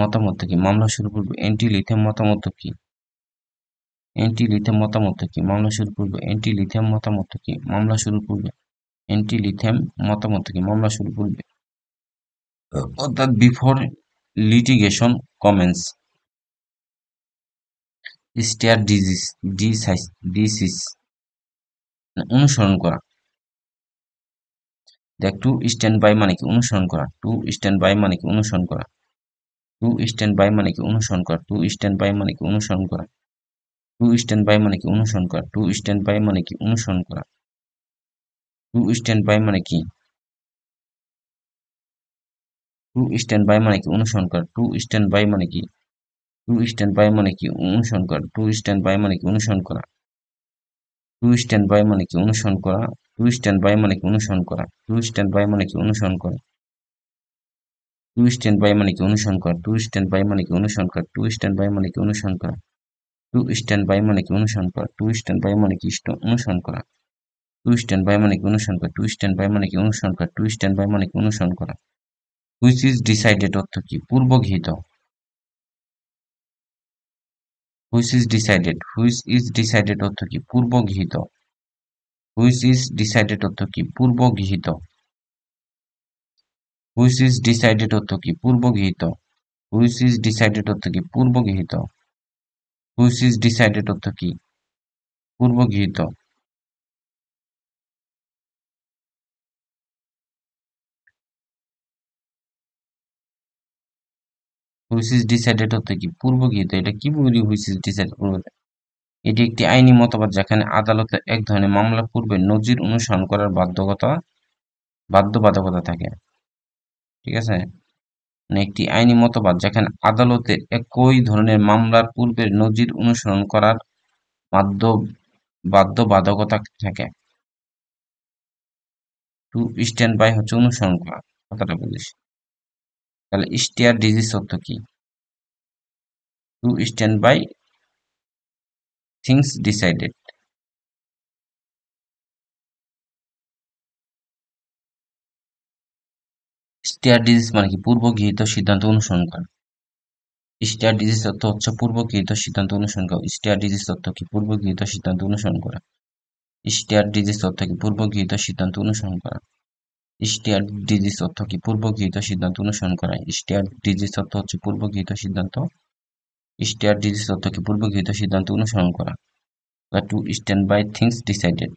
Speaker 2: মতামত কি? মামলা শুরু পূর্বে অ্যান্টি লিথিয়াম মতামত কি? অ্যান্টি লিথিয়াম মতামত কি? মামলা শুরু পূর্বে অ্যান্টি লিথিয়াম মতামত কি? মামলা শুরু পূর্বে অ্যান্টি লিথিয়াম মতামত কি? মামলা শুরু পূর্বে অর্থাৎ before litigation commence. Stare decisis decisis অনুসরণ করা। দেখ টু স্ট্যান্ড বাই মানে কি? অনুসরণ করা। টু স্ট্যান্ড বাই মানে কি? অনুসরণ করা। টু স্ট্যান্ড বাই মানে কি? অনুসরণ করা। টু স্ট্যান্ড বাই মানে কি? অনুসরণ করা। টু স্ট্যান্ড বাই মানে কি? অনুসরণ করা। টু স্ট্যান্ড বাই মানে কি? অনুসরণ করা। টু স্ট্যান্ড বাই মানে কি? টু স্ট্যান্ড বাই মানে কি? অনুসরণ করা। টু স্ট্যান্ড বাই মানে কি? টু স্ট্যান্ড বাই মানে কি? অনুসরণ করা। টু স্ট্যান্ড বাই মানে কি? অনুসরণ করা। টু স্ট্যান্ড বাই মানে কি? অনুসরণ করা। টু স্ট্যান্ড বাই মানে কি? অনুসরণ করা। টু স্ট্যান্ড বাই মানে কি? অনুসরণ করা। টু স্ট্যান্ড বাই মানে কি? অনুসরণ করা। টু স্ট্যান্ড বাই মানে কি? অনুসরণ করা। টু স্ট্যান্ড বাই মানে কি? অনুসরণ করা। টু স্ট্যান্ড বাই মানে কি? অনুসরণ করা। টু স্ট্যান্ড বাই মানে কি? অনুসরণ করা। টু স্ট্যান্ড বাই মানে কি? অনুসরণ করা। টু স্ট্যান্ড বাই মানে কি? অনুসরণ করা। টু স্ট্যান্ড বাই মানে কি? অনুসরণ করা। হুইচ ইজ ডিসাইডেড অর্থ কি? পূর্বগৃহীত। Which is decided. Which is decided অর্থ কি? পূর্বগৃহীত। হুইচ ইজ ডিসাইডেড অর্থ কি? পূর্বগৃহীত। হুইচ ইজ ডিসাইডেড অর্থ কি? পূর্বগৃহীত। হুইচ ইজ ডিসাইডেড অর্থ কি? পূর্বগৃহীত। হুইচ ইজ ডিসাইডেড অর্থ কি? পূর্বগৃহীত। হুইচ ইজ ডিসাইডেড অর্থ কি? পূর্বগৃহীত। এটা কি বলি? হুইচ ইজ ডিসাইডেড পূর্ব। এটি একটি আইনি মতবাদ যেখানে আদালতে এক ধরনের মামলার পূর্বে নজির অনুসরণ করার বাধ্যবাধকতা থাকে। ঠিক আছে? মানে একটি আইনি মতবাদ যেখানে আদালতে একই ধরনের মামলার পূর্বে নজির অনুসরণ করার বাধ্য বাধ্যবাধকতা থাকে। টু স্ট্যান্ড বাই হচ্ছে অনুসরণ করা, কথাটা বলিস। তাহলে স্টেয়ার ডিজিজ অর্থ কি? To stand by things decided. Stair disease মানে কি? পূর্ব গৃহীত সিদ্ধান্ত অনুসরণ করা। স্টেয়ার ডিজিজ অর্থ হচ্ছে পূর্ব গৃহীত সিদ্ধান্ত অনুসরণ করা। স্টেয়ার ডিজিজ অর্থ কি? পূর্ব গৃহীত সিদ্ধান্ত অনুসরণ করা। স্টেয়ার ডিজিজ অর্থ কি? পূর্ব গৃহীত সিদ্ধান্ত অনুসরণ করা। স্টেয়ার ডিজিজ অর্থ কি? পূর্ব গৃহীত সিদ্ধান্ত অনুসরণ করা। স্টেয়ার ডিজিজ অর্থ হচ্ছে পূর্ব গৃহীত সিদ্ধান্ত। স্টেয়ার ডিজিজ অর্থ কি? পূর্ব গৃহীত সিদ্ধান্ত অনুসরণ করা। To stand by things decided.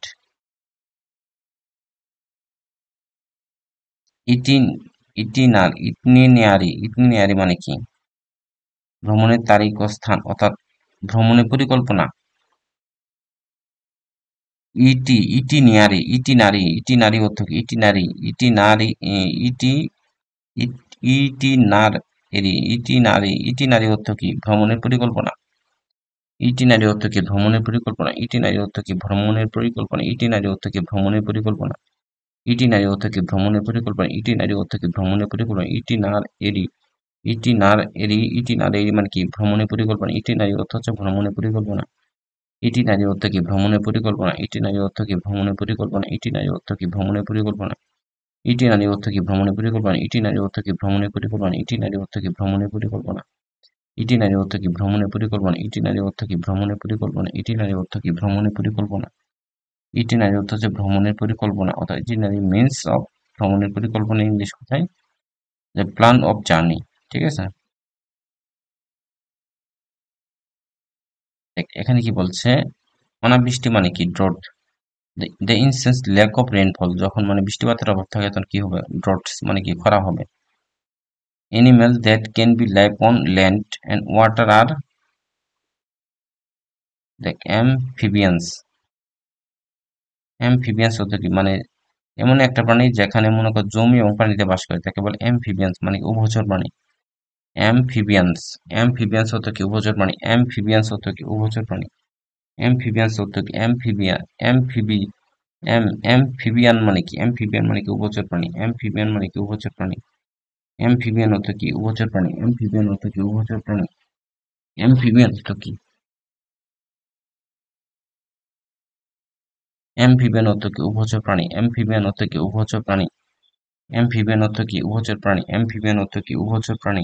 Speaker 2: Itinerary মানে কি? ভ্রমণের তারিখ ও স্থান অর্থাৎ ভ্রমণের পরিকল্পনা। ইটিনারি অর্থ কি? ইটিনারি অর্থ কি? ভ্রমণের পরিকল্পনা। ইটিনারি অর্থ কি? ভ্রমণের পরিকল্পনা। ইটিনারি অর্থ কি? ভ্রমণের পরিকল্পনা। ইটিনারি অর্থ কি? ভ্রমণের পরিকল্পনা। ইটিনারি অর্থ কি? ভ্রমণের পরিকল্পনা। ইটিনারি অর্থ কি? ভ্রমণের পরিকল্পনা। ইটিনারি মানে কি? ভ্রমণের পরিকল্পনা। ইটিনারি অর্থ হচ্ছে ভ্রমণের পরিকল্পনা। ইটিনারি অর্থ কি? ভ্রমণের পরিকল্পনা। ইটিনারি অর্থ কি? ভ্রমণের পরিকল্পনা। ইটিনারি অর্থ কি? ভ্রমণের পরিকল্পনা। ইটিনারি অর্থ কি? ভ্রমণের পরিকল্পনা। ইটিনারি অর্থ কি? ভ্রমণের পরিকল্পনা। ইটিনারি অর্থ কি? ভ্রমণের পরিকল্পনা। ইটিনারি অর্থ কি? ভ্রমণের পরিকল্পনা। ইটিনারি অর্থ কি? ভ্রমণের পরিকল্পনা। ইটিনারি অর্থ কি? ভ্রমণের পরিকল্পনা। ইটিনারি অর্থ হচ্ছে ভ্রমণের পরিকল্পনা, অর্থাৎ ইটিনারি মিনস অফ ভ্রমণের পরিকল্পনা ইংলিশ কোথায়? যে প্ল্যান অফ জার্নি। ঠিক আছে? এখানে কি বলছে? অনাবৃষ্টি মানে কি? Drought. The incense lack of rainfall, যখন মানে বৃষ্টিপাতের অভাব থাকে তখন কি হবে? ড্রট মানে কি? খরা হবে। Animal that can be live on land and water আর দেখ অ্যামফিবিয়ান্স। অ্যামফিবিয়ান্স হতে কি? মানে এমন একটা প্রাণী যেখানে মনে কর জমি এবং পানিতে বাস করে তাকে বলে অ্যামফিবিয়ান্স, মানে কি? উভচর প্রাণী। অ্যামফিবিয়ান্স। অ্যামফিবিয়ান্স হতে কি? উভচর প্রাণী। অ্যামফিবিয়ান্স হতে কি? উভচর প্রাণী। অ্যামফিবিয়ান্স হতে কি? অ্যামফিবিয়ান মানে কি? অ্যামফিবিয়ান মানে কি? উভচর প্রাণী। অ্যামফিবিয়ান মানে কি? উভচর প্রাণী। অ্যামফিবিয়ান অর্থ কি? উভচর প্রাণী। অ্যামফিবিয়ান অর্থ কি? উভচর প্রাণী। অ্যামফিবিয়ান অর্থ কি? অ্যামফিবিয়ান অর্থ কি? উভচর প্রাণী। অ্যামফিবিয়ান অর্থ কি? উভচর প্রাণী। অ্যামফিবিয়ান অর্থ কি? উভচর প্রাণী। অ্যামফিবিয়ান অর্থ কি? উভচর প্রাণী।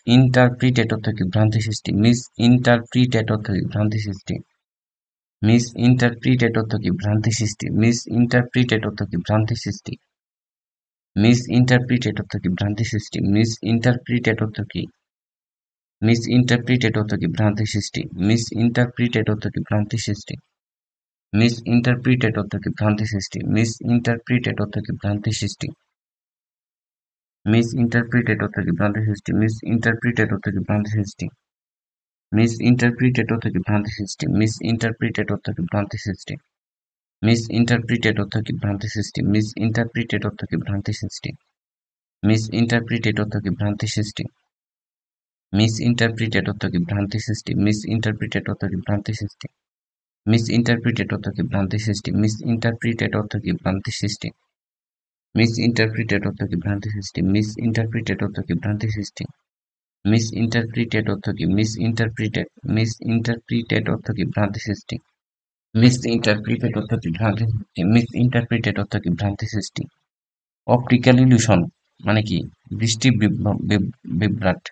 Speaker 2: ইন্টারপ্রিটেড অর্থ কি ভ্রান্তি সৃষ্টি, মিস ইন্টারপ্রিটেড অর্থ কি ভ্রান্তি সৃষ্টি, মিস ইন্টারপ্রিটেড অর্থ কি ভ্রান্তি সৃষ্টি, মিস ইন্টারপ্রিটেড অর্থ কি ভ্রান্তি সৃষ্টি, মিস ইন্টারপ্রিটেড অর্থ কি ভ্রান্তি সৃষ্টি, মিস ইন্টারপ্রিটেড অর্থ কি, মিস ইন্টারপ্রিটেড অর্থ কি ভ্রান্তি সৃষ্টি, মিস ইন্টারপ্রিটেড অর্থ কি ভ্রান্তি সৃষ্টি, মিস ইন্টারপ্রিটেড অর্থ কি ভ্রান্তি সৃষ্টি, মিস ইন্টারপ্রিটেড অর্থ কি ভ্রান্তি সৃষ্টি, মিস ইন্টারপ্রিটেড অর্থ কি ভ্রান্তি সৃষ্টি, মিস ইন্টারপ্রিটেড অর্থ কি ভ্রান্তি সৃষ্টি, মিস ইন্টারপ্রিটেড অর্থ কি ভ্রান্তি সৃষ্টি, মিস ইন্টারপ্রিটেড অর্থ কি ভ্রান্তি সৃষ্টি, মিস ইন্টারপ্রিটেড অর্থ কি ভ্রান্তি সৃষ্টি, মিস ইন্টারপ্রিটেড অর্থ কি ভ্রান্তি সৃষ্টি, মিস ইন্টারপ্রিটেড অর্থ কি ভ্রান্তি সৃষ্টি, মিস ইন্টারপ্রিটেড অর্থ কি ভ্রান্তি সৃষ্টি, মিস ইন্টারপ্রিটেড অর্থ কি ভ্রান্তি সৃষ্টি, মিস ইন্টারপ্রিটেড অর্থ কি ভ্রান্তি সৃষ্টি, মিস ইন্টারপ্রিটেড অর্থ কি ভ্রান্তি সৃষ্টি, মিস ইন্টারপ্রিটেড অর্থ কি ভ্রান্তি সৃষ্টি, মিস ইন্টারপ্রিটেড অর্থ কি ভ্রান্তি সৃষ্টি, মিস ইন্টারপ্রিটেড অর্থ কি মিস ইন্টারপ্রিটেড অর্থ কি ভ্রান্তি সৃষ্টি, মিস ইন্টারপ্রিটেড অর্থ কি ভ্রান্তি সৃষ্টি, মিস ইন্টারপ্রিটেড অর্থ কি ভ্রান্তি সৃষ্টি। অপটিক্যাল ইলিউশন মানে কি দৃষ্টি বিভ্রাট,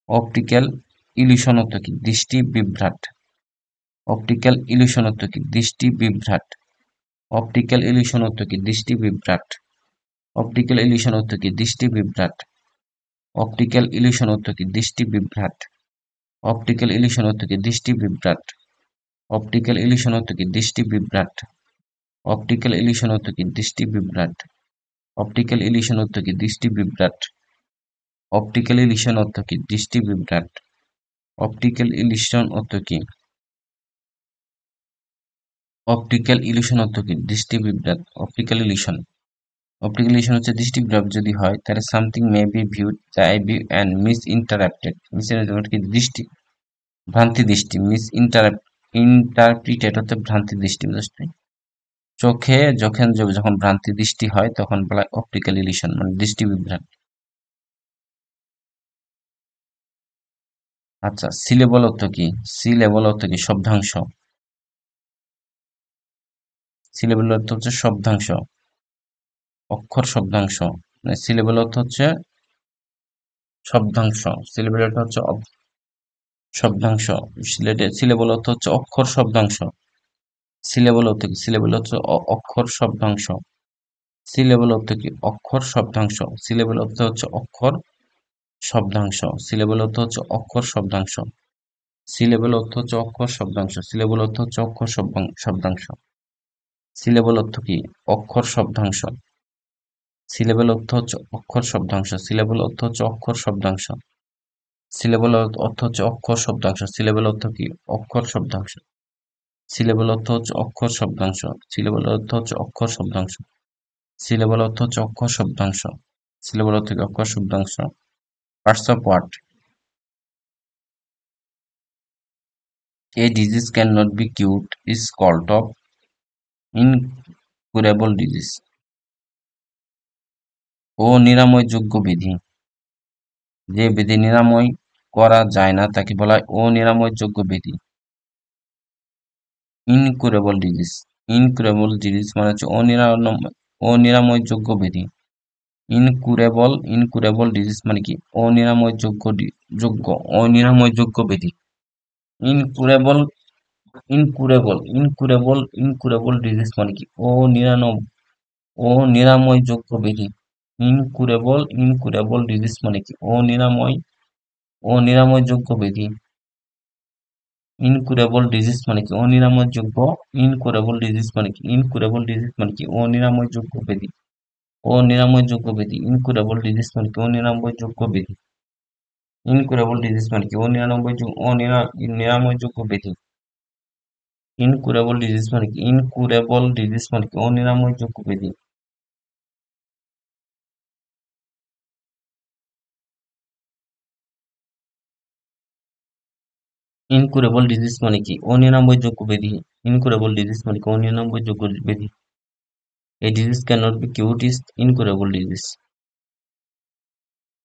Speaker 2: অপটিক্যাল ইলিউশন অর্থ কি দৃষ্টি বিভ্রাট, অপটিক্যাল ইলিউশন অর্থ কি দৃষ্টি বিভ্রাট, অপটিক্যাল ইলিউশন অর্থ কি দৃষ্টি বিভ্রাট, অপটিক্যাল ইলিউশন অর্থ কি দৃষ্টি বিভ্রাট, অপটিক্যাল ইলিউশন অর্থ কি দৃষ্টি বিভ্রাট, অপটিক্যাল ইলিউশন অর্থ কি দৃষ্টি বিভ্রাট, অপটিক্যাল ইলিউশন অর্থ কি দৃষ্টি বিভ্রাট, অপটিক্যাল ইলিউশন অর্থ কি দৃষ্টি বিভ্রাট, অপটিক্যাল ইলিউশন অর্থ কি দৃষ্টি বিভ্রাট, অপটিক্যাল ইলিউশন অর্থ কি দৃষ্টি বিভ্রাট, অপটিক্যাল ইলিউশন অর্থ কি, অপটিক্যাল ইলিউশন অর্থ কি দৃষ্টি বিভ্রাট, অপটিক্যাল ইলিউশন, অপটিক্যাল ইলিউশন হচ্ছে দৃষ্টি বিভ্রাট যদি হয় তাহলে something may be viewed the eye view and miss interrupted, miss কি দৃষ্টি ভ্রান্তি দৃষ্টি, মিস ইন্টারপ্রিটেড হচ্ছে ভ্রান্তি দৃষ্টি, বুঝতে চোখে যখন ভ্রান্তি দৃষ্টি হয় তখন বলা হয় অপটিক্যাল ইলিউশন মানে দৃষ্টি বিভ্রাট। আচ্ছা সিলেবল অর্থ কি, সিলেবল অর্থ কি শব্দাংশ, সিলেবল অর্থ হচ্ছে শব্দাংশ, অক্ষর শব্দাংশ, মানে সিলেবল অর্থ হচ্ছে শব্দাংশ, সিলেবল অর্থ হচ্ছে শব্দাংশ, সিলেবল অর্থ হচ্ছে অক্ষর শব্দাংশ, সিলেবল অর্থ কি, সিলেবল হচ্ছে অক্ষর শব্দাংশ, সিলেবল অর্থ কি অক্ষর শব্দাংশ, সিলেবল অর্থ হচ্ছে অক্ষর শব্দাংশ, সিলেবল অর্থ হচ্ছে অক্ষর শব্দাংশ, সিলেবল অর্থ হচ্ছে অক্ষর শব্দাংশ, সিলেবল অর্থ হচ্ছে অক্ষর শব্দাংশ, সিলেবল অর্থ কি অক্ষর শব্দাংশ, সিলেবল অর্থ হচ্ছে অক্ষর শব্দাংশ, সিলেবল অর্থ হচ্ছে অক্ষর শব্দাংশ, সিলেবল অর্থ হচ্ছে অক্ষর শব্দাংশ, সিলেবল অর্থ কি অক্ষর শব্দাংশ, সিলেবল অর্থ হচ্ছে অক্ষর শব্দাংশ, সিলেবল অর্থ হচ্ছে অক্ষর শব্দাংশ, সিলেবল অর্থ হচ্ছে অক্ষর শব্দাংশ, সিলেবল অর্থ কি অক্ষর শব্দাংশ। Parts of word, a disease cannot be cured is called of incurable disease, ও নিরাময়যোগ্য বিধি, যে বিধি নিরাময় করা যায় না তাকে বলা হয় ও নিরাময়যোগ্য বিধি। ইনকুরেবল ডিজিজ, ইনকুরেবল ডিজিজ মানে হচ্ছে অনিরাময়যোগ্য বিধি, ইনকুরেবল ডিজিজ মানে কি অনিরাময়যোগ্য বিধি, ইনকুরেবল ইনকুরেবল ডিজিজ মানে কি অনিরাময়যোগ্য বিধি, ইনকুরেবল ডিজিজ মানে কি অনিরাময়যোগ্য বিধি, ইনকুরেবল ডিজিজ মানে কি ইনকুরেবল ডিজিজ মানে কি অনিরাময়যোগ্য বিধি, অনিরাময়যোগ্য বিধি, ইনকুরেবল ডিজিজ মানে কি অনিরাময়যোগ্য বিধি, ইনকুরেবল ডিজিজ মানে কি নিরাময়যোগ্য বিধি, ইনকুরেবল ডিজিজ মানে কি অনিরাময়যোগ্য বিধি। ইনকুরেবল ডিজিজ মানে কি অনিরাময়যোগ্য বিধি, ইনকুরেবল ডিজিজ মানে কি অনিরাময়যোগ্য বিধি, a disease cannot be cured is incurable disease.